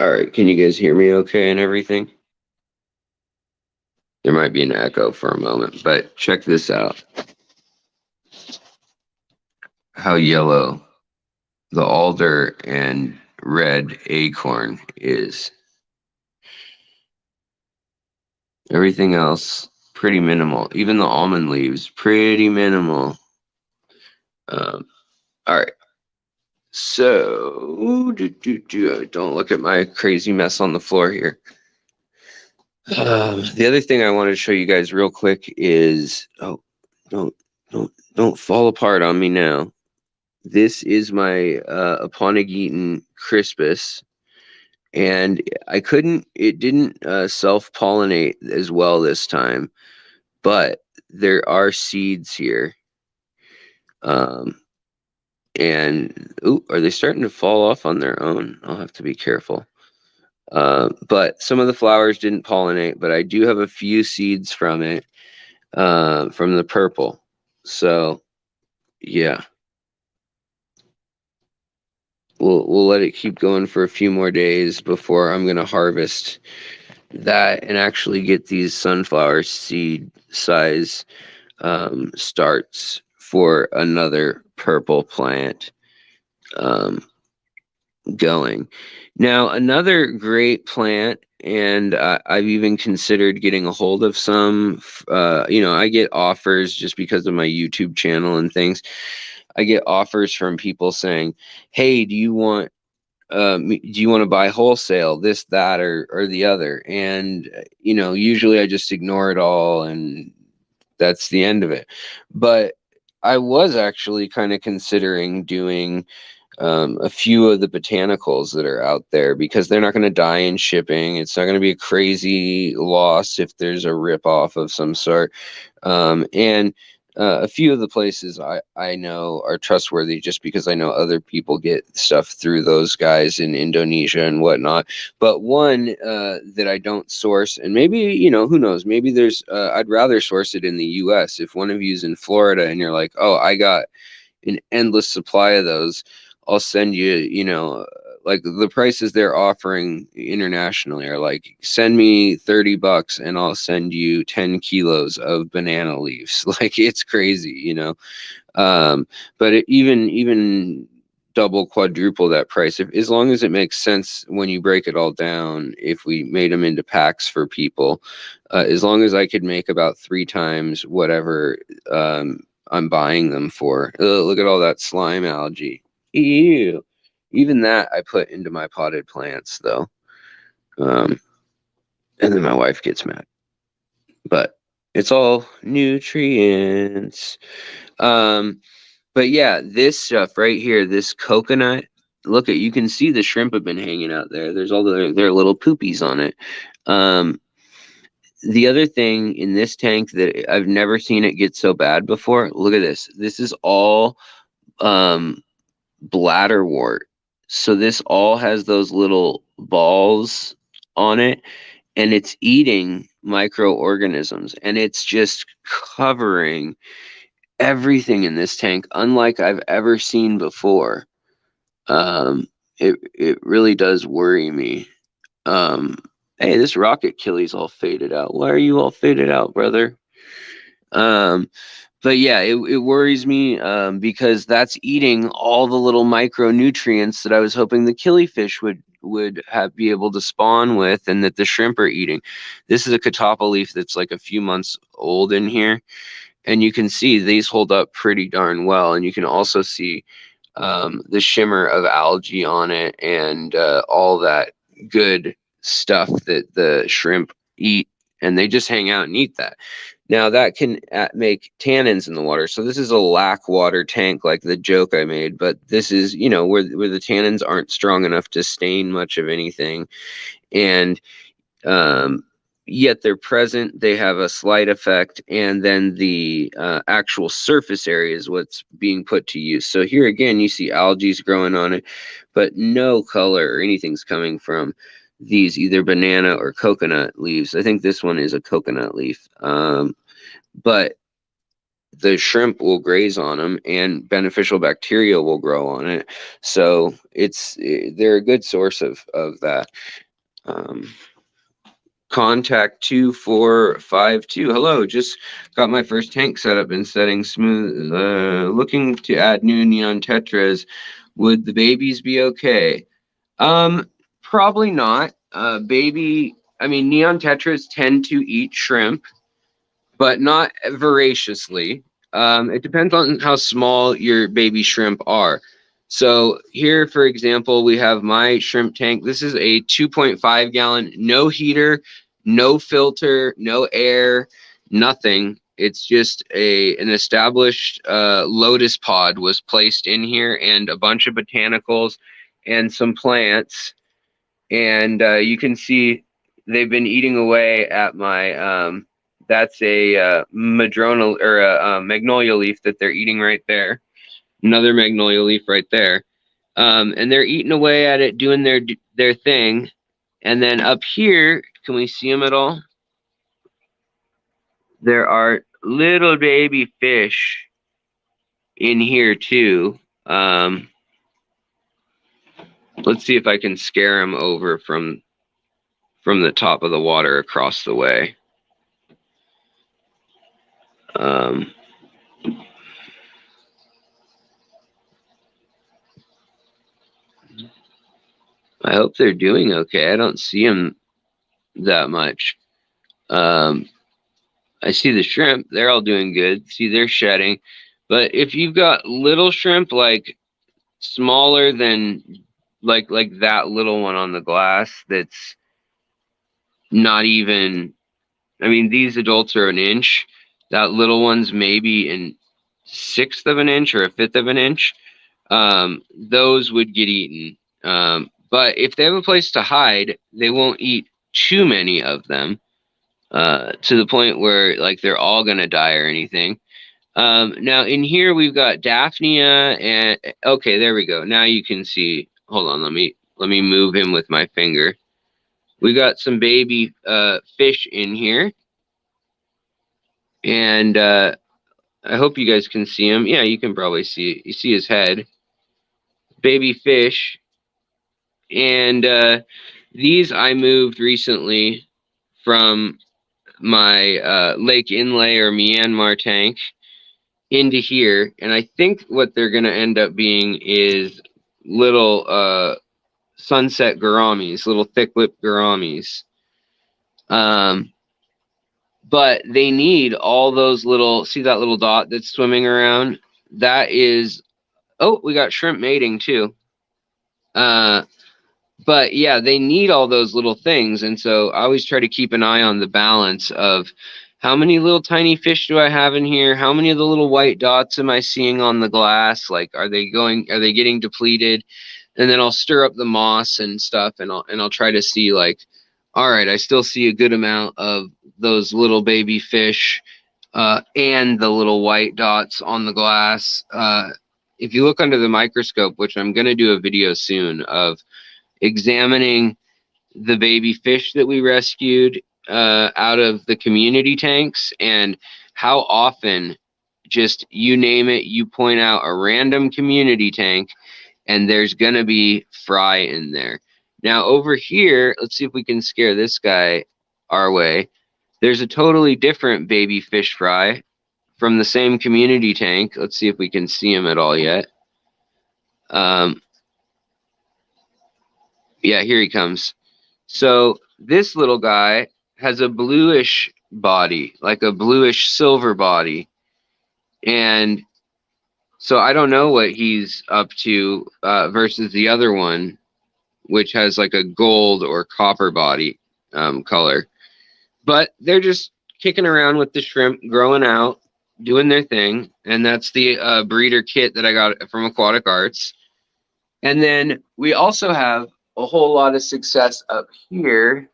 All right, can you guys hear me okay and everything? There might be an echo for a moment, but check this out. How yellow the alder and red acorn is. Everything else, pretty minimal. Even the almond leaves, pretty minimal. All right. So, don't look at my crazy mess on the floor here. The other thing I wanted to show you guys real quick is, oh, don't fall apart on me now. This is my Aponigeton crispus, and it didn't self-pollinate as well this time, but there are seeds here. And ooh, are they starting to fall off on their own? I'll have to be careful. But some of the flowers didn't pollinate, but I do have a few seeds from it, from the purple. So yeah, we'll let it keep going for a few more days before I'm gonna harvest that and actually get these sunflower seed size starts for another purple plant going. Now, another great plant, and I've even considered getting a hold of some. I get offers just because of my YouTube channel and things. I get offers from people saying, "Hey, do you want to buy wholesale, this, that, or the other?" And usually I just ignore it all, and that's the end of it. But I was actually kind of considering doing a few of the botanicals that are out there, because they're not going to die in shipping. It's not going to be a crazy loss if there's a rip off of some sort. And a few of the places I know are trustworthy just because I know other people get stuff through those guys in Indonesia and whatnot. But one that I don't source, and maybe, who knows, maybe I'd rather source it in the US. If one of you's in Florida and you're like, oh, I got an endless supply of those, I'll send you, like the prices they're offering internationally are like, send me $30 and I'll send you 10 kilos of banana leaves. Like, it's crazy, but even double, quadruple that price, as long as it makes sense when you break it all down. If we made them into packs for people, as long as I could make about 3 times whatever I'm buying them for. Ugh, look at all that slime algae. Ew. Even that I put into my potted plants, though. And then my wife gets mad. But it's all nutrients. But yeah, this stuff right here, this coconut, you can see the shrimp have been hanging out there. There's all their little poopies on it. The other thing in this tank that I've never seen it get so bad before, look at this. This is all bladderwort. So this all has those little balls on it, and it's eating microorganisms, and it's just covering everything in this tank, unlike I've ever seen before. It really does worry me. Hey, this rocket killy's all faded out. Why are you all faded out, brother? But yeah, it worries me because that's eating all the little micronutrients that I was hoping the killifish would be able to spawn with, and that the shrimp are eating. This is a catappa leaf that's like a few months old in here, and you can see these hold up pretty darn well, and you can also see the shimmer of algae on it, and all that good stuff that the shrimp eat, and they just hang out and eat that. Now that can make tannins in the water. So this is a lack water tank, like the joke I made, but this is, where the tannins aren't strong enough to stain much of anything. And yet they're present, they have a slight effect, and then the actual surface area is what's being put to use. So here again, you see algae's growing on it, but no color or anything's coming from these either banana or coconut leaves. I think this one is a coconut leaf. But the shrimp will graze on them and beneficial bacteria will grow on it. So they're a good source of that. Contact 2452. Hello, just got my first tank set up and setting smooth. Looking to add new neon tetras. Would the babies be okay? Probably not. I mean, neon tetras tend to eat shrimp, but not voraciously. It depends on how small your baby shrimp are. So here, for example, we have my shrimp tank. This is a 2.5 gallon, no heater, no filter, no air, nothing. It's just an established lotus pod was placed in here and a bunch of botanicals and some plants. And you can see they've been eating away at my that's a madrona or a magnolia leaf that they're eating right there. Another magnolia leaf right there. And they're eating away at it, doing their thing. And then up here, can we see them at all? There are little baby fish in here too. Let's see if I can scare them over from the top of the water across the way. I hope they're doing okay. I don't see them that much. I see the shrimp. They're all doing good. See, they're shedding. But if you've got little shrimp, like smaller than like that little one on the glass, that's not even, I mean, these adults are an inch. That little one's maybe an sixth of an inch or a fifth of an inch. Those would get eaten. But if they have a place to hide, they won't eat too many of them to the point where like they're all gonna die or anything. Now in here we've got Daphnia and okay, there we go. Now you can see. Hold on, let me move him with my finger. We got some baby fish in here, and I hope you guys can see him. Yeah, you can probably see. You see his head. Baby fish. And these I moved recently from my Lake Inlay or Myanmar tank into here. And I think what they're going to end up being is little sunset gouramis, little thick-lipped gouramis. But they need all those little, see that little dot that's swimming around? That is, oh, we got shrimp mating too. But yeah, they need all those little things. And so I always try to keep an eye on the balance of how many little tiny fish do I have in here? How many of the little white dots am I seeing on the glass? Like, are they getting depleted? And then I'll stir up the moss and stuff and I'll try to see like, all right, I still see a good amount of those little baby fish and the little white dots on the glass. If you look under the microscope, which I'm going to do a video soon of examining the baby fish that we rescued out of the community tanks and how often, just you name it, you point out a random community tank and there's going to be fry in there. Now over here, let's see if we can scare this guy our way. There's a totally different baby fish fry from the same community tank. Let's see if we can see him at all yet. Yeah, here he comes. So this little guy has a bluish body, like a bluish silver body. And so I don't know what he's up to versus the other one, which has like a gold or copper body color. But they're just kicking around with the shrimp, growing out, doing their thing. And that's the breeder kit that I got from Aquatic Arts. And then we also have a whole lot of success up here.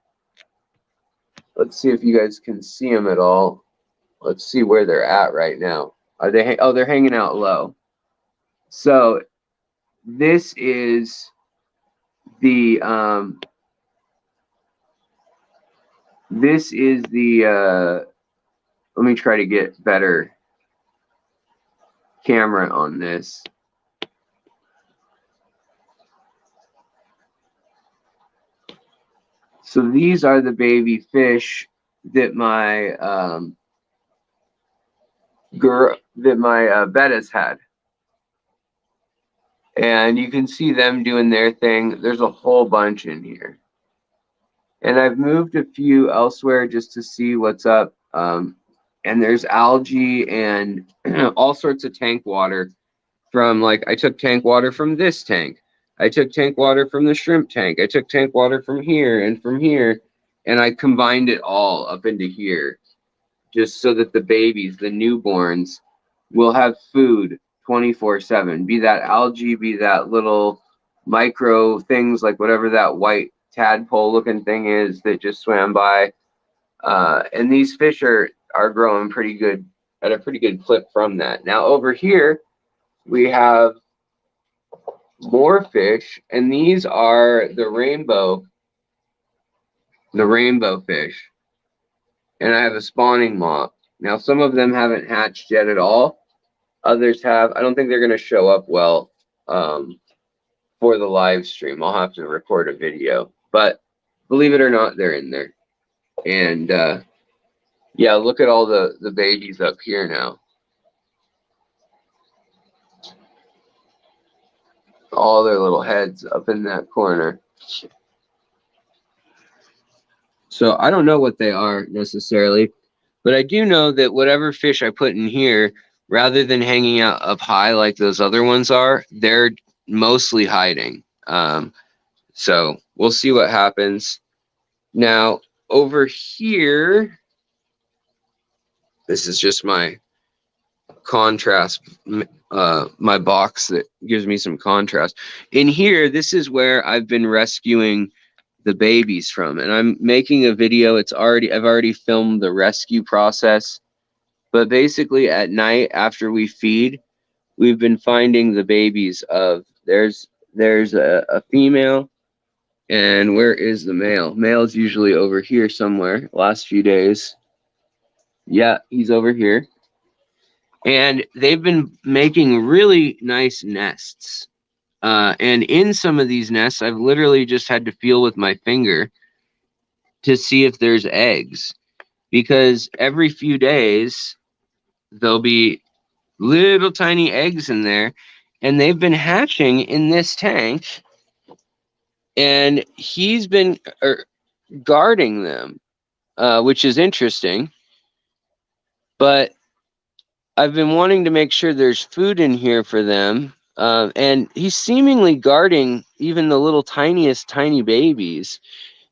Let's see if you guys can see them at all. Let's see where they're at right now. Are they? Oh, they're hanging out low. So this is the let me try to get better camera on this. So these are the baby fish that my Bettas had. And you can see them doing their thing. There's a whole bunch in here. And I've moved a few elsewhere just to see what's up. And there's algae and all sorts of tank water from, like, I took tank water from this tank. I took tank water from the shrimp tank. I took tank water from here and from here. And I combined it all up into here just so that the babies, the newborns, will have food 24/7. Be that algae, be that little micro things like whatever that white tadpole looking thing is that just swam by. And these fish are growing pretty good at a pretty good clip from that. Now over here we have more fish, and these are the rainbow fish. And I have a spawning mop. Now some of them haven't hatched yet at all. Others have. I don't think they're going to show up well for the live stream. I'll have to record a video. But believe it or not, they're in there. And yeah, look at all the babies up here now. All their little heads up in that corner. So I don't know what they are necessarily, but I do know that whatever fish I put in here, rather than hanging out up high like those other ones are, they're mostly hiding. So we'll see what happens. Now over here, this is just my contrast, my box that gives me some contrast. In here, this is where I've been rescuing the babies from, and I'm making a video. I've already filmed the rescue process, but basically at night after we feed, we've been finding the babies of, there's a female, and where is the male? Male's usually over here somewhere. Last few days, yeah, he's over here. And they've been making really nice nests. And in some of these nests, I've literally just had to feel with my finger to see if there's eggs. Because every few days, there'll be little tiny eggs in there. And they've been hatching in this tank. And he's been guarding them, which is interesting. But I've been wanting to make sure there's food in here for them. And he's seemingly guarding even the little tiniest tiny babies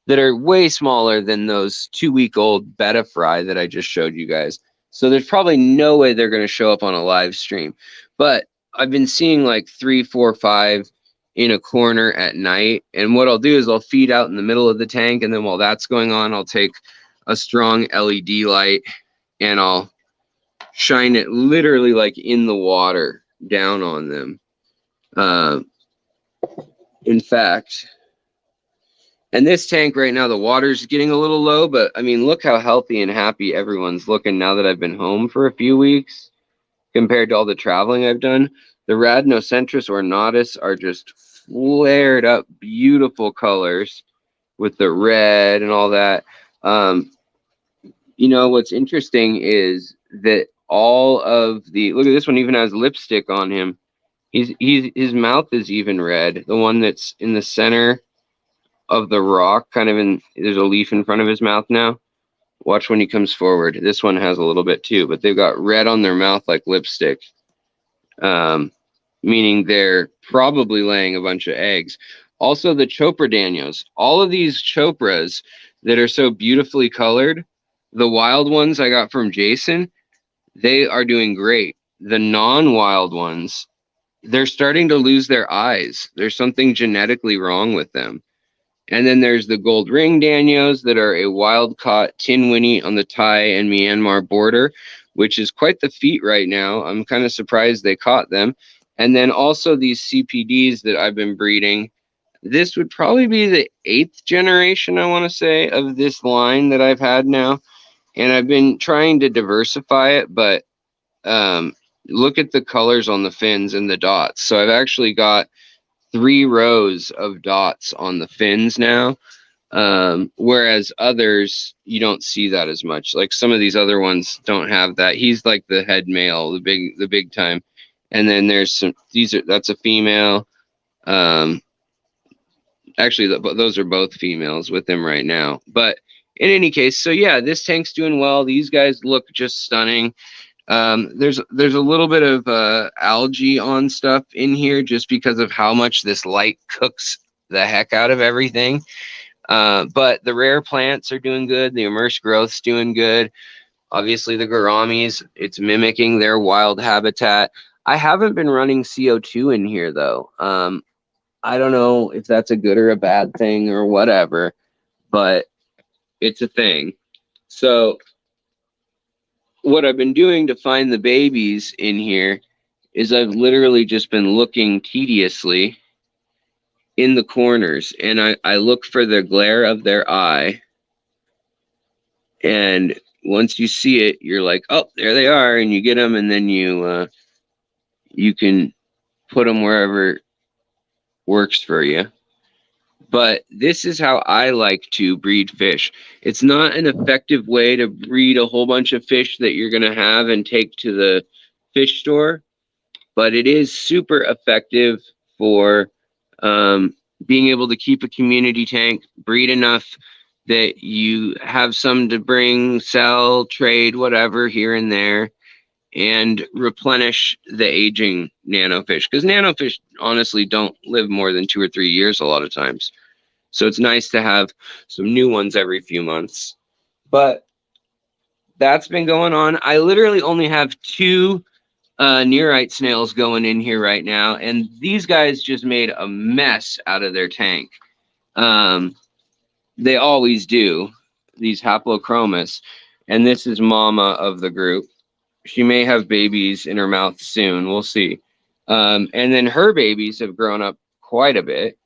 that are way smaller than those 2-week-old betta fry that I just showed you guys. So there's probably no way they're going to show up on a live stream. But I've been seeing like 3, 4, 5 in a corner at night. And what I'll do is I'll feed out in the middle of the tank. And then while that's going on, I'll take a strong LED light and I'll shine it literally like in the water down on them. In fact, and this tank right now, the water's getting a little low, but I mean, look how healthy and happy everyone's looking now that I've been home for a few weeks compared to all the traveling I've done. The Rhamnocentris ornatus are just flared up, beautiful colors with the red and all that. You know, what's interesting is that all of the, look at this one, even has lipstick on him. His mouth is even red. The one that's in the center of the rock, kind of in, there's a leaf in front of his mouth now. Watch when he comes forward. This one has a little bit too, but they've got red on their mouth like lipstick, meaning they're probably laying a bunch of eggs. Also, the Chopradanios, all of these Chopras that are so beautifully colored, the wild ones I got from Jason, they are doing great. The non-wild ones, they're starting to lose their eyes. There's something genetically wrong with them. And then there's the gold ring Danios that are a wild-caught tin winnie on the Thai and Myanmar border, which is quite the feat right now. I'm kind of surprised they caught them. And then also these CPDs that I've been breeding. This would probably be the 8th generation, I want to say, of this line that I've had now. And I've been trying to diversify it, but look at the colors on the fins and the dots. So I've actually got 3 rows of dots on the fins now. Whereas others, you don't see that as much. Like some of these other ones don't have that. He's like the head male, the big time. And then there's some, that's a female. Actually, those are both females with him right now. But in any case, so yeah, this tank's doing well. These guys look just stunning. There's a little bit of algae on stuff in here just because of how much this light cooks the heck out of everything. But the rare plants are doing good. The immersed growth's doing good. Obviously, the gouramis, it's mimicking their wild habitat. I haven't been running CO2 in here, though. I don't know if that's a good or a bad thing or whatever, but it's a thing. So what I've been doing to find the babies in here is I've literally just been looking tediously in the corners, and I look for the glare of their eye. And once you see it, you're like, oh, there they are, and you get them, and then you can put them wherever works for you. But this is how I like to breed fish. It's not an effective way to breed a whole bunch of fish that you're going to have and take to the fish store, but it is super effective for being able to keep a community tank, breed enough that you have some to bring, sell, trade, whatever here and there, and replenish the aging nanofish. Because nanofish honestly don't live more than 2 or 3 years a lot of times. So it's nice to have some new ones every few months. But that's been going on. I literally only have 2 nearite snails going in here right now, and these guys just made a mess out of their tank. They always do, these haplochromis, and this is mama of the group. She may have babies in her mouth soon. We'll see. And then her babies have grown up quite a bit.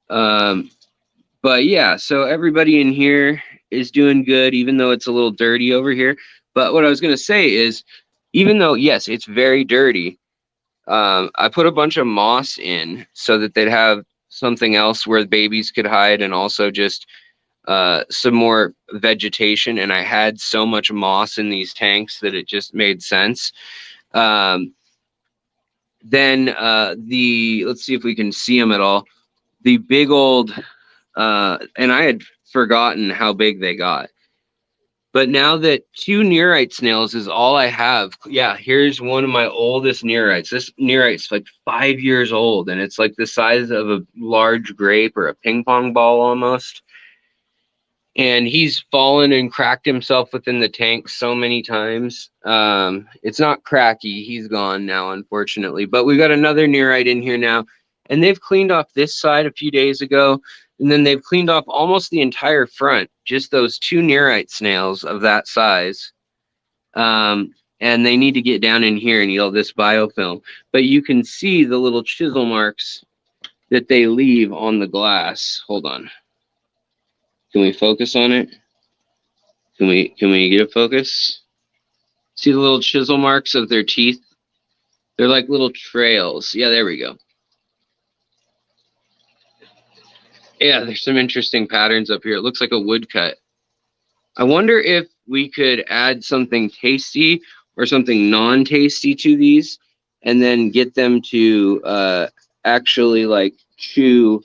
But yeah, so everybody in here is doing good, even though it's a little dirty over here. But what I was going to say is, even though, yes, it's very dirty, I put a bunch of moss in so that they'd have something else where the babies could hide, and also just some more vegetation. And I had so much moss in these tanks that it just made sense. Then let's see if we can see them at all. The big old, and I had forgotten how big they got. But now that 2 nearite snails is all I have, yeah, here's one of my oldest nearites. This nearite's like 5 years old, and it's like the size of a large grape or a ping pong ball almost. And he's fallen and cracked himself within the tank so many times. It's not cracky. He's gone now, unfortunately. But we've got another nearite in here now. And they've cleaned off this side a few days ago. And then they've cleaned off almost the entire front. Just those 2 nearite snails of that size. And they need to get down in here and eat all this biofilm. But you can see the little chisel marks that they leave on the glass. Hold on. Can we focus on it? Can we get a focus? See the little chisel marks of their teeth? They're like little trails. Yeah, there we go. Yeah, there's some interesting patterns up here. It looks like a woodcut. I wonder if we could add something tasty or something non-tasty to these, and then get them to actually like chew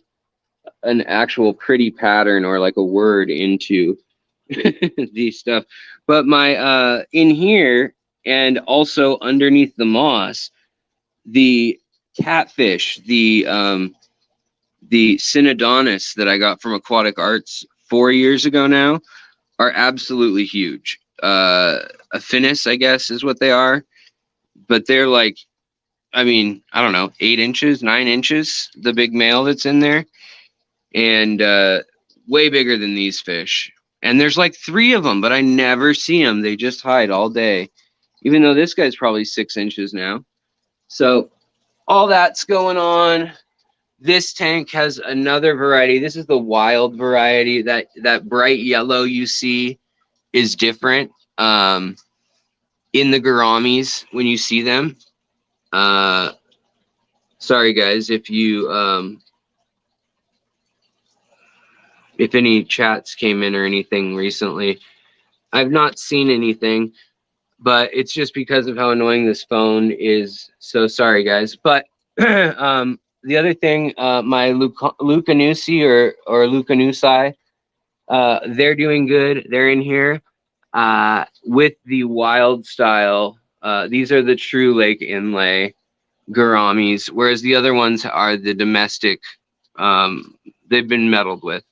an actual pretty pattern or like a word into these stuff. But my in here and also underneath the moss, the catfish, the Synodontis that I got from Aquatic Arts 4 years ago now are absolutely huge. A finis, I guess, is what they are. But they're like, I mean, I don't know, 8 inches, 9 inches, the big male that's in there. And way bigger than these fish. And there's like 3 of them, but I never see them. They just hide all day, even though this guy's probably 6 inches now. So all that's going on. This tank has another variety. This is the wild variety. That bright yellow you see is different. in the gouramis when you see them. Sorry guys, if you if any chats came in or anything recently. I've not seen anything, but it's just because of how annoying this phone is. So sorry guys. But the other thing, my Lucanusi or Lucanusi, they're doing good. They're in here with the wild style. These are the true lake inlay gouramis, whereas the other ones are the domestic. They've been meddled with.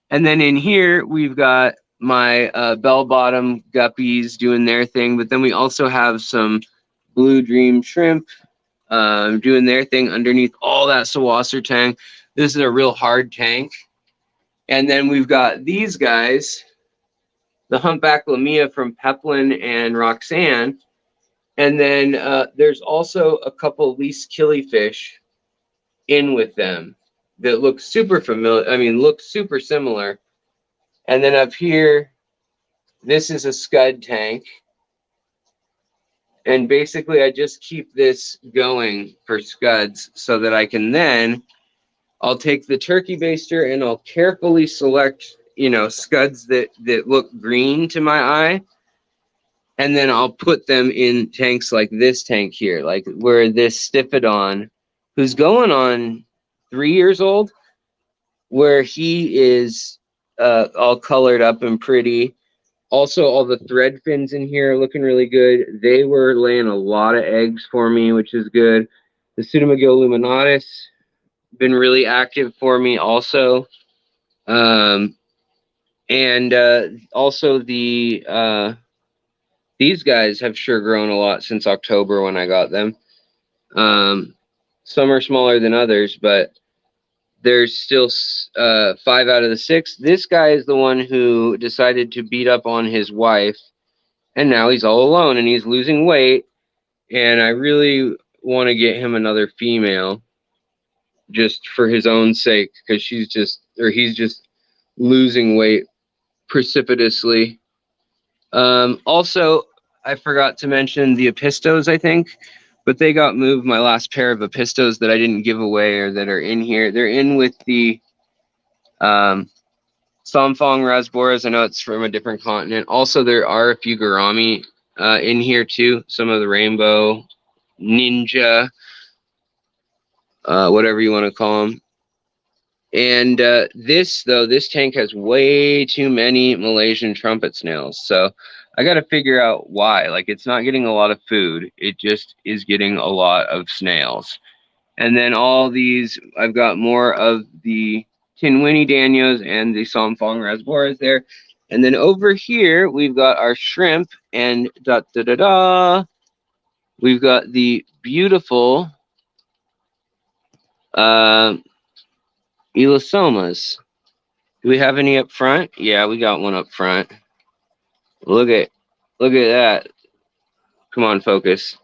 And then in here we've got my bell-bottom guppies doing their thing, but then we also have some blue dream shrimp doing their thing underneath all that Sawasser tank. This is a real hard tank. And then we've got these guys, the humpback lamia from Peplin and Roxanne. And then there's also a couple least killifish in with them that look super familiar. I mean, look super similar. And then up here, this is a scud tank. And basically, I just keep this going for scuds so that I can then, I'll take the turkey baster and I'll carefully select, you know, scuds that look green to my eye. And then I'll put them in tanks like this tank here, like where this Stiphodon, who's going on 3 years old, where he is all colored up and pretty. Also, all the thread fins in here are looking really good. They were laying a lot of eggs for me, which is good. The Pseudomagil luminatus been really active for me also. And also the these guys have sure grown a lot since October when I got them. Some are smaller than others, but there's still 5 out of the 6. This guy is the one who decided to beat up on his wife, and now he's all alone and he's losing weight. And I really want to get him another female just for his own sake, because he's just losing weight precipitously. Also, I forgot to mention the Epistos, I think, but they got moved. My last pair of Epistos that I didn't give away or that are in here, they're in with the Samfong Rasboras. I know it's from a different continent. Also, there are a few gourami in here too. Some of the rainbow, ninja, whatever you want to call them. And this tank has way too many Malaysian trumpet snails. So I got to figure out why. Like, it's not getting a lot of food. It just is getting a lot of snails. And then all these, I've got more of the Tinwini Danios and the Samfong Rasboras there. And then over here, we've got our shrimp and we've got the beautiful Elastomas. Do we have any up front? Yeah, we got one up front. Look at that. Come on, focus.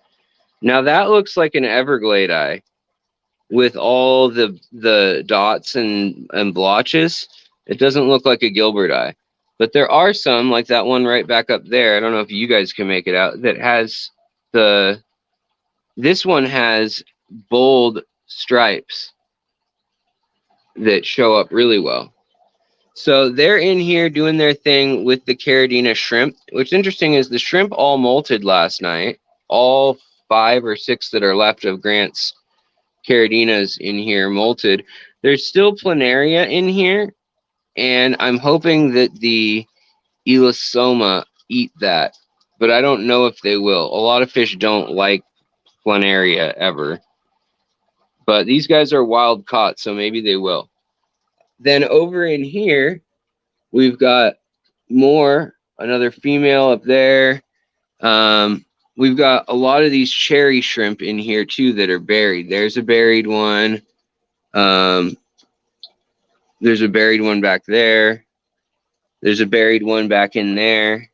Now that looks like an Everglade eye with all the dots and blotches. It doesn't look like a Gilbert eye. But there are some, like that one right back up there. I don't know if you guys can make it out. That has this one has bold stripes that show up really well. So they're in here doing their thing with the Caridina shrimp. What's interesting is the shrimp all molted last night. All 5 or 6 that are left of Grant's Caridinas in here molted. There's still planaria in here, and I'm hoping that the Elosoma eat that, but I don't know if they will. A lot of fish don't like planaria ever, but these guys are wild caught, so maybe they will. Then over in here, we've got more, another female up there. We've got a lot of these cherry shrimp in here too that are buried. There's a buried one. There's a buried one back there. There's a buried one back in there.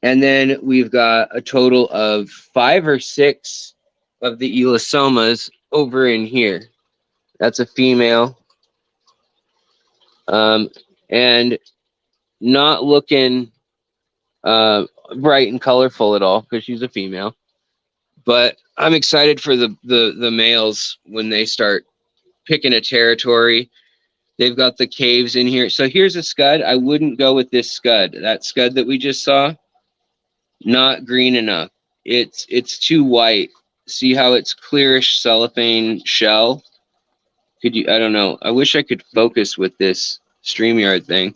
And then we've got a total of 5 or 6 of the Elastomas over in here. That's a female. And not looking bright and colorful at all because she's a female. But I'm excited for the males when they start picking a territory. They've got the caves in here. So here's a scud. I wouldn't go with this scud. That scud that we just saw, not green enough. It's too white. See how it's clearish cellophane shell? Could you? I don't know. I wish I could focus with this StreamYard thing.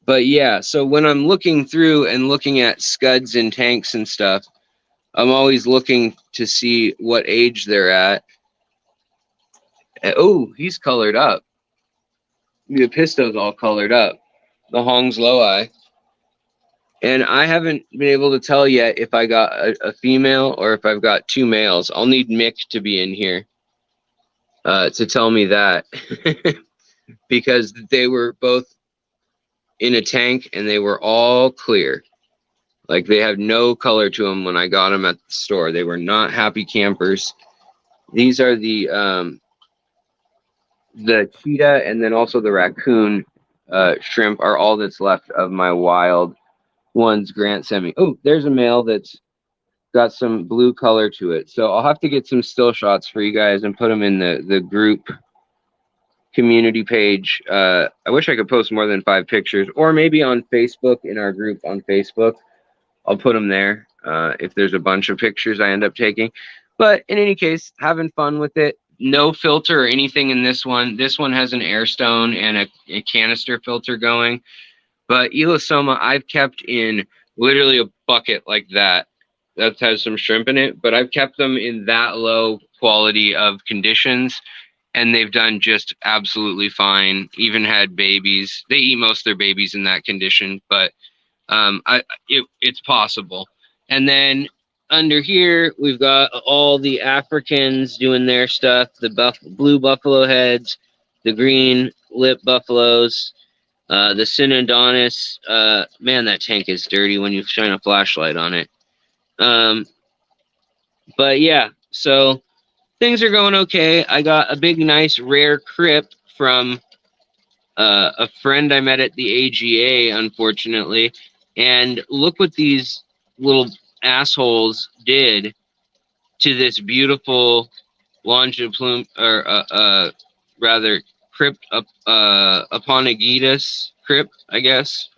But yeah, so when I'm looking through and looking at scuds and tanks and stuff, I'm always looking to see what age they're at. Oh, he's colored up. The Episto's all colored up. The Hong's Loei. And I haven't been able to tell yet if I got a female or if I've got two males. I'll need Mick to be in here to tell me that. Because they were both in a tank and they were all clear. Like they had no color to them when I got them at the store. They were not happy campers. These are the cheetah and then also the raccoon shrimp are all that's left of my wild ones. Grant sent me. Oh, there's a male that's got some blue color to it. So I'll have to get some still shots for you guys and put them in the group community page. I wish I could post more than 5 pictures, or maybe on Facebook in our group on Facebook. I'll put them there if there's a bunch of pictures I end up taking. But in any case, having fun with it. No filter or anything in this one. This one has an air stone and a canister filter going. But Elosoma, I've kept in literally a bucket like that. That has some shrimp in it. But I've kept them in that low quality of conditions. And they've done just absolutely fine. Even had babies. They eat most of their babies in that condition. But it's possible. And then under here, we've got all the Africans doing their stuff, the blue buffalo heads, the green lip buffaloes, the Synodontis. Man, that tank is dirty when you shine a flashlight on it. But yeah, so things are going okay. I got a big, nice, rare crip from a friend I met at the AGA, unfortunately. And look what these little assholes did to this beautiful longiplume, or rather crypt, Aponigetus crypt, I guess.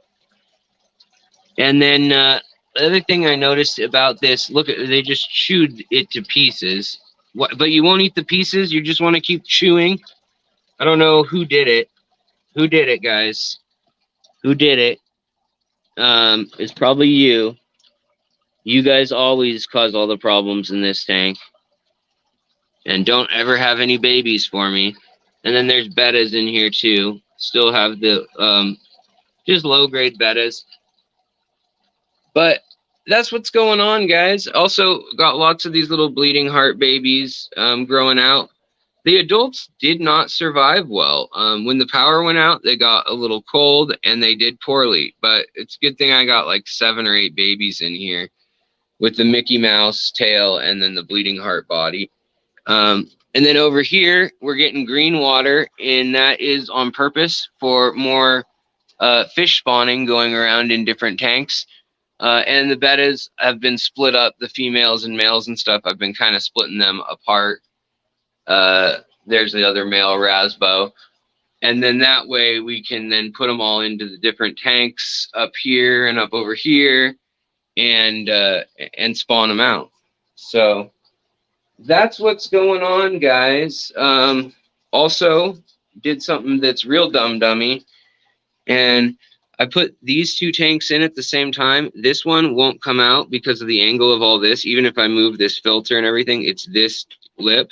And then the other thing I noticed about this, look, they just chewed it to pieces. What, but you won't eat the pieces? You just want to keep chewing? I don't know who did it. Who did it, guys? Who did it? It's probably you. You guys always cause all the problems in this tank. And don't ever have any babies for me. And then there's Bettas in here too. Still have the just low-grade Bettas. But that's what's going on, guys. Also got lots of these little bleeding heart babies growing out. The adults did not survive well. When the power went out, they got a little cold and they did poorly. But it's a good thing I got like 7 or 8 babies in here with the Mickey Mouse tail and then the bleeding heart body. And then over here, we're getting green water, and that is on purpose for more fish spawning going around in different tanks. And the bettas have been split up, the females and males and stuff. I've been kind of splitting them apart. There's the other male Rasbo. And then that way we can then put them all into the different tanks up here and up over here and spawn them out. So that's what's going on, guys. Also did something that's real dummy. And I put these 2 tanks in at the same time. This one won't come out because of the angle of all this. Even if I move this filter and everything, it's this lip.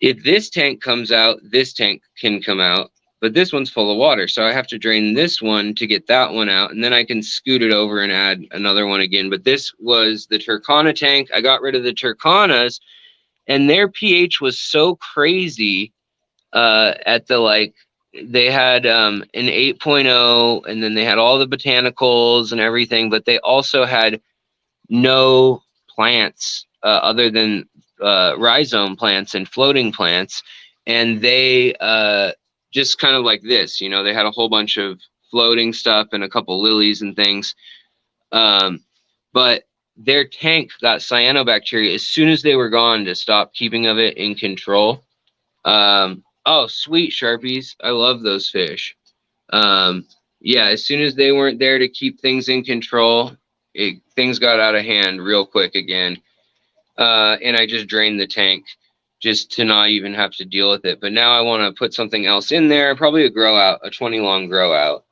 If this tank comes out, this tank can come out. But this one's full of water, so I have to drain this one to get that one out. And then I can scoot it over and add another one again. But this was the Turkana tank. I got rid of the Turkanas, and their pH was so crazy at the, like, they had an 8.0, and then they had all the botanicals and everything, but they also had no plants other than rhizome plants and floating plants. And they just kind of like this, you know, they had a whole bunch of floating stuff and a couple lilies and things. But their tank got cyanobacteria as soon as they were gone to stop keeping of it in control. Oh, sweet Sharpies. I love those fish. Yeah, as soon as they weren't there to keep things in control, things got out of hand real quick again. And I just drained the tank just to not even have to deal with it. But now I want to put something else in there, probably a grow out, a 20 long grow out,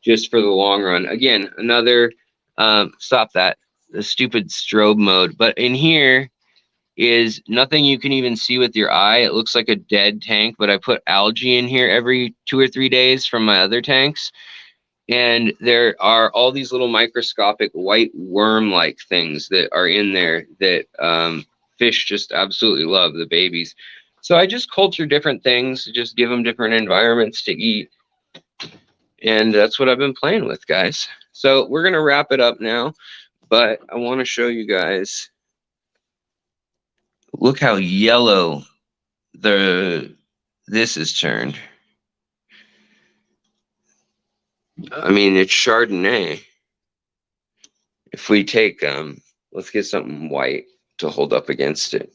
just for the long run. Again, another, stop that, the stupid strobe mode. But in here is nothing you can even see with your eye. It looks like a dead tank, but I put algae in here every 2 or 3 days from my other tanks. And there are all these little microscopic white worm-like things that are in there that fish just absolutely love, the babies. So I just culture different things, just give them different environments to eat. And that's what I've been playing with, guys. So we're going to wrap it up now, but I want to show you guys. Look how yellow this is turned. I mean, it's Chardonnay. If we take, let's get something white to hold up against it.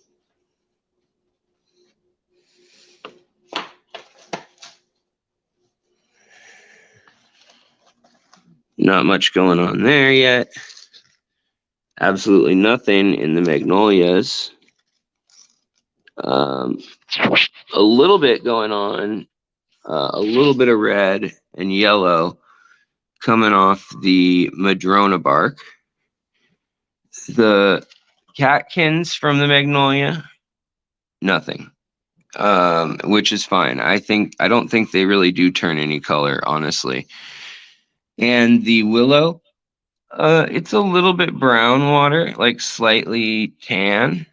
Not much going on there yet. Absolutely nothing in the magnolias. A little bit going on, a little bit of red and yellow coming off the madrona bark. The catkins from the magnolia, nothing, which is fine. I don't think they really do turn any color, honestly. And the willow, it's a little bit brown water, like slightly tan.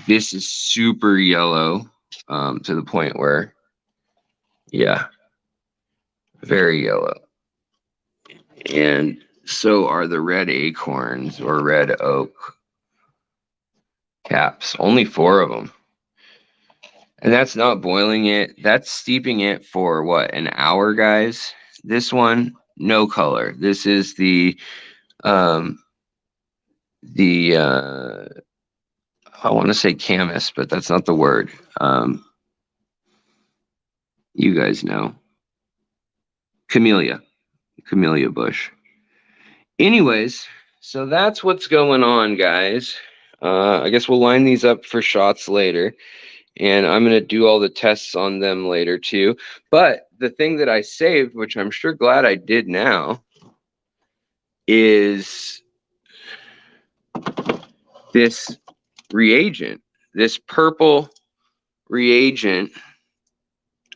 This is super yellow, to the point where, yeah, very yellow. And so are the red acorns or red oak caps. Only 4 of them. And that's not boiling it. That's steeping it for what, an hour, guys? This one, no color. This is the I want to say camas, but that's not the word. You guys know. Camellia bush. Anyways, so that's what's going on, guys. I guess we'll line these up for shots later, and I'm going to do all the tests on them later too. But the thing that I saved, which I'm sure glad I did now, is this reagent, this purple reagent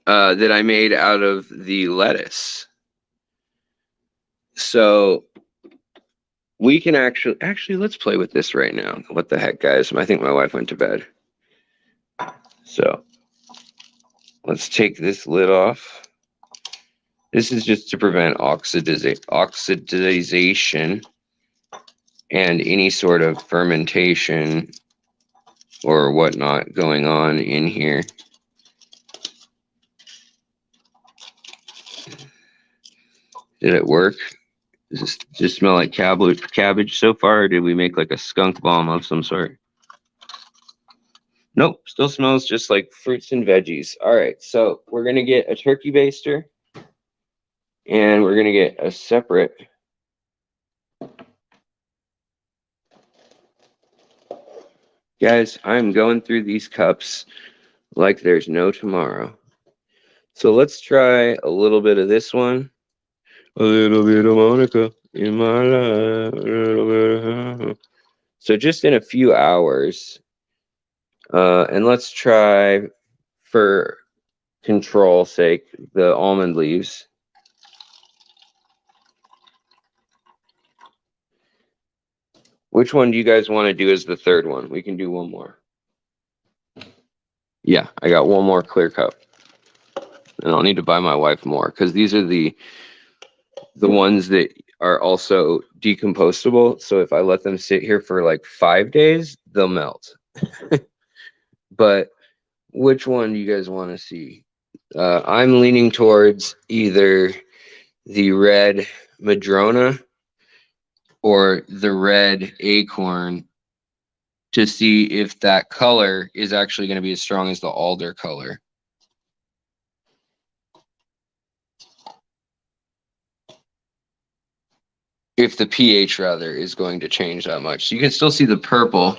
that I made out of the lettuce. So we can actually let's play with this right now. What the heck, guys? I think my wife went to bed. So let's take this lid off. This is just to prevent oxidization and any sort of fermentation or whatnot going on in here. Did it work? Does this just smell like cabbage so far, or did we make like a skunk bomb of some sort? Nope, still smells just like fruits and veggies. All right, so we're going to get a turkey baster, and we're going to get a separate guys, I'm going through these cups like there's no tomorrow. So let's try a little bit of this one. A little bit of Monica in my life. A little bit of her. So just in a few hours. And let's try, for control's sake, the almond leaves. Which one do you guys want to do as the third one? We can do one more. Yeah, I got one more clear cup. And I'll need to buy my wife more, because these are the ones that are also decompostable. So if I let them sit here for like 5 days, they'll melt. But which one do you guys want to see? I'm leaning towards either the red Madrona or the red Acorn to see if that color is actually going to be as strong as the alder color. If the pH rather is going to change that much. So you can still see the purple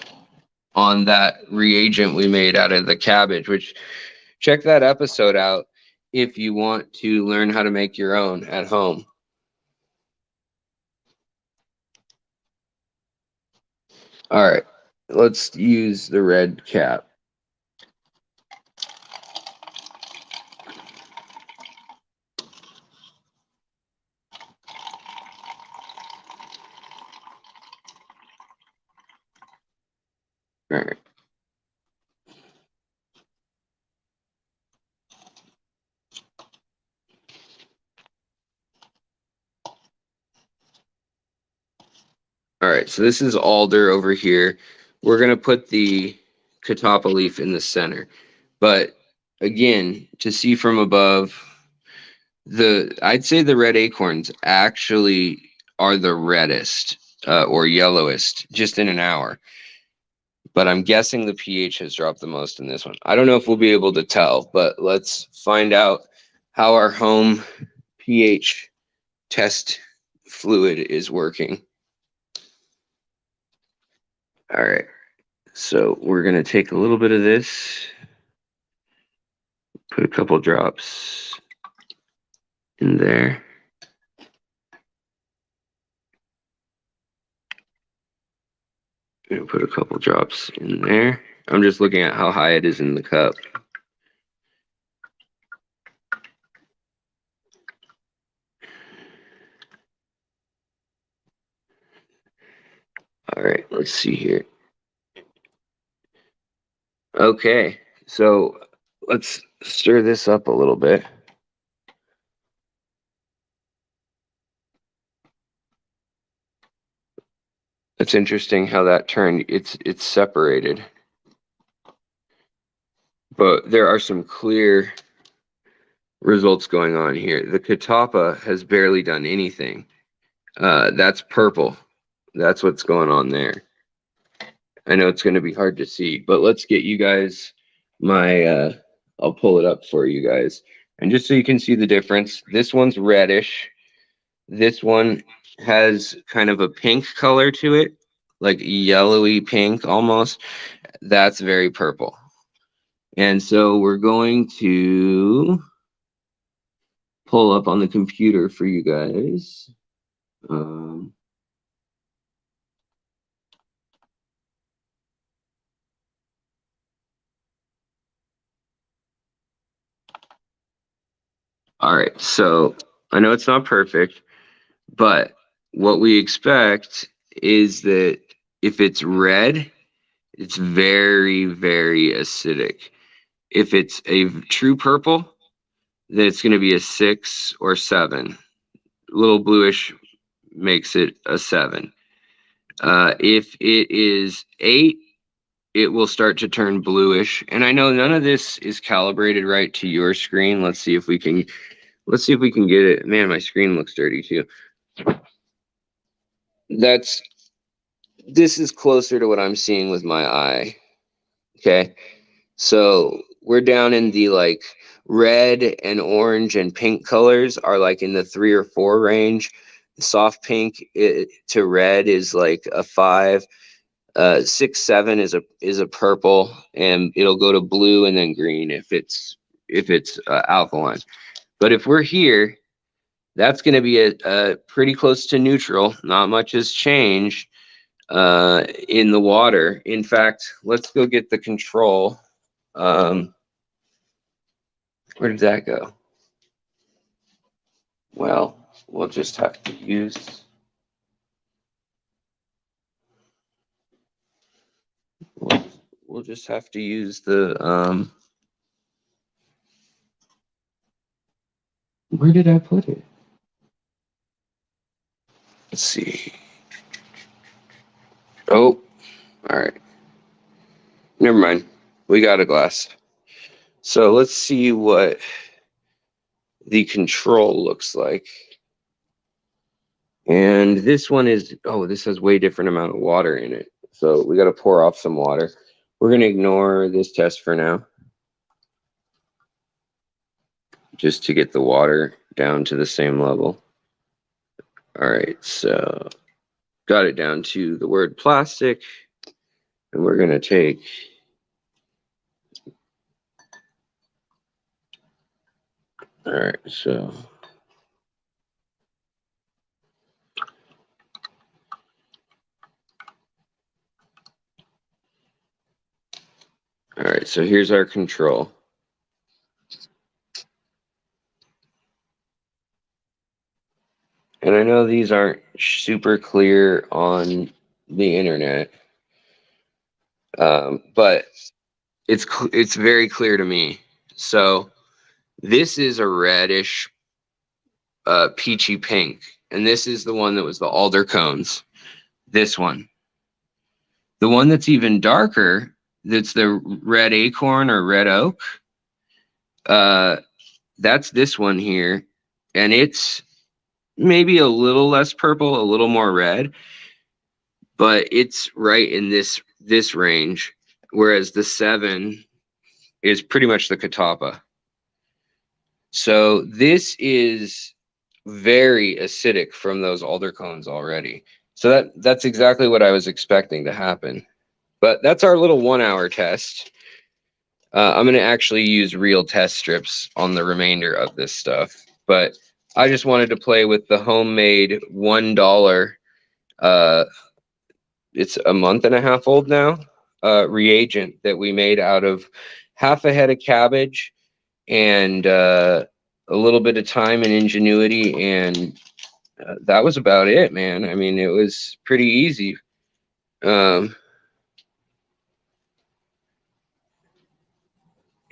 on that reagent we made out of the cabbage, which check that episode out if you want to learn how to make your own at home. All right, let's use the red cap. All right. All right, so this is alder over here. We're going to put the catappa leaf in the center. But again, to see from above, I'd say the red acorns actually are the reddest or yellowest just in an hour. But I'm guessing the pH has dropped the most in this one. I don't know if we'll be able to tell, but let's find out how our home pH test fluid is working. All right, so we're going to take a little bit of this, put a couple drops in there. I'm going to put a couple drops in there. I'm just looking at how high it is in the cup. All right, let's see here. Okay, so let's stir this up a little bit. It's interesting how that turned. It's separated, but there are some clear results going on here. The catappa has barely done anything. That's purple. That's what's going on there. I know it's going to be hard to see, but let's get you guys my, I'll pull it up for you guys. And just so you can see the difference, this one's reddish. This one has kind of a pink color to it, like yellowy pink almost. That's very purple. And so we're going to pull up on the computer for you guys. All right, so I know it's not perfect, but what we expect is that if it's red, it's very, very acidic. If it's a true purple, then it's going to be a 6 or 7. A little bluish makes it a 7. If it is 8, it will start to turn bluish. And I know none of this is calibrated right to your screen. Let's see if we can get it. Man, my screen looks dirty too. This is closer to what I'm seeing with my eye. Okay. So we're down in the like red and orange and pink colors are like in the 3 or 4 range. Soft pink to red is like a 5. 6, 7 is a purple, and it'll go to blue and then green if it's alkaline. But if we're here, that's going to be a pretty close to neutral. Not much has changed in the water. In fact, let's go get the control. Where did that go? Well, we'll just have to use. We'll just have to use the. Where did I put it? Let's see. Oh, all right. Never mind. We got a glass. So let's see what the control looks like. And this one is, oh, this has way different amount of water in it. So we got to pour off some water. We're going to ignore this test for now, just to get the water down to the same level. All right, so got it down to the word plastic. And we're going to take all right, so all right, so here's our control. And I know these aren't super clear on the internet, but it's very clear to me. So this is a reddish, peachy pink, and this is the one that was the alder cones. This one, the one that's even darker, that's the red acorn or red oak. That's this one here, and it's maybe a little less purple, a little more red, but it's right in this range. Whereas the 7 is pretty much the Catawba. So this is very acidic from those alder cones already. So that's exactly what I was expecting to happen. But that's our little 1-hour test. I'm going to actually use real test strips on the remainder of this stuff. But I just wanted to play with the homemade $1, it's a month and a half old now, reagent that we made out of half a head of cabbage and a little bit of time and ingenuity, and that was about it, man. I mean, it was pretty easy. And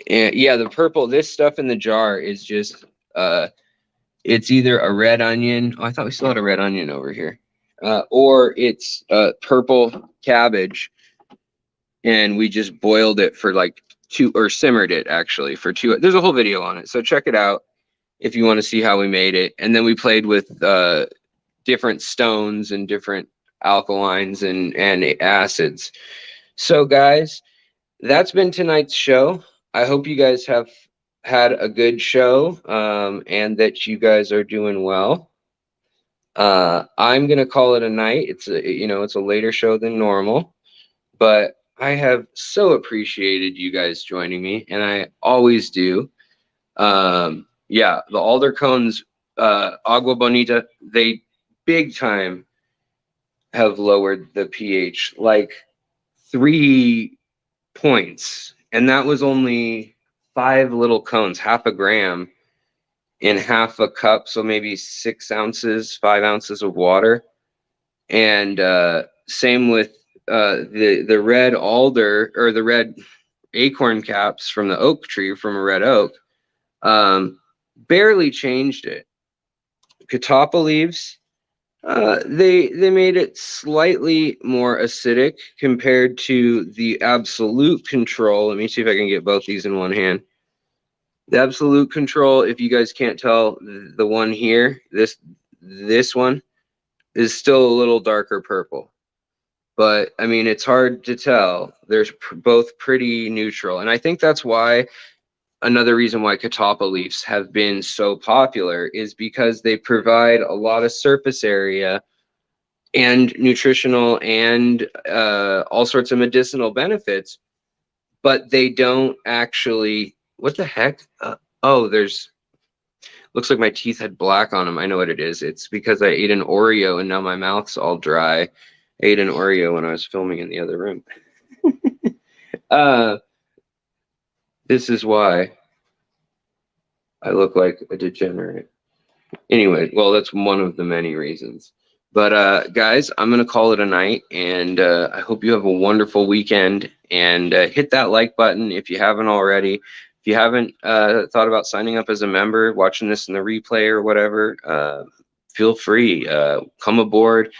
yeah, the purple, this stuff in the jar is just, it's either a red onion. Oh, I thought we still had a red onion over here. Or it's purple cabbage. And we just boiled it for like 2, or simmered it actually for 2. There's a whole video on it. So check it out if you want to see how we made it. And then we played with different stones and different alkalines and acids. So guys, that's been tonight's show. I hope you guys have had a good show, and that you guys are doing well. I'm gonna call it a night. It's a later show than normal, but I have so appreciated you guys joining me, and I always do. Yeah, the alder cones, Agua Bonita, they big time have lowered the pH like 3 points, and that was only 5 little cones, half a gram in half a cup, so maybe 6 ounces, 5 ounces of water. And same with the red alder, or the red acorn caps from the oak tree, from a red oak, barely changed it. Catawba leaves, they made it slightly more acidic compared to the absolute control. Let me see if I can get both these in one hand. The absolute control, if you guys can't tell, the one here, this one is still a little darker purple. But I mean, it's hard to tell. They're both pretty neutral. And I think that's why, another reason why Catawba leaves have been so popular, is because they provide a lot of surface area and nutritional and all sorts of medicinal benefits, but they don't actually, what the heck? Oh, looks like my teeth had black on them. I know what it is. It's because I ate an Oreo and now my mouth's all dry. I ate an Oreo when I was filming in the other room. This is why I look like a degenerate. Anyway, well, that's one of the many reasons. But guys, I'm going to call it a night, and I hope you have a wonderful weekend. And hit that like button if you haven't already. If you haven't thought about signing up as a member, watching this in the replay or whatever, feel free. Come aboard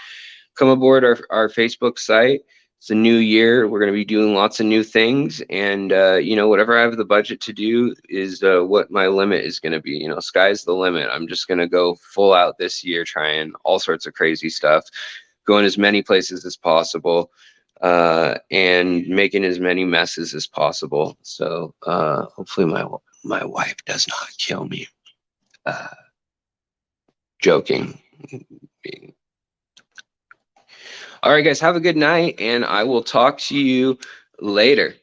our Facebook site. it's a new year. We're going to be doing lots of new things, and you know, whatever I have the budget to do is what my limit is going to be. You know, sky's the limit. I'm just going to go full out this year, trying all sorts of crazy stuff, going as many places as possible, and making as many messes as possible. So hopefully my wife does not kill me. Joking. All right, guys, have a good night, and I will talk to you later.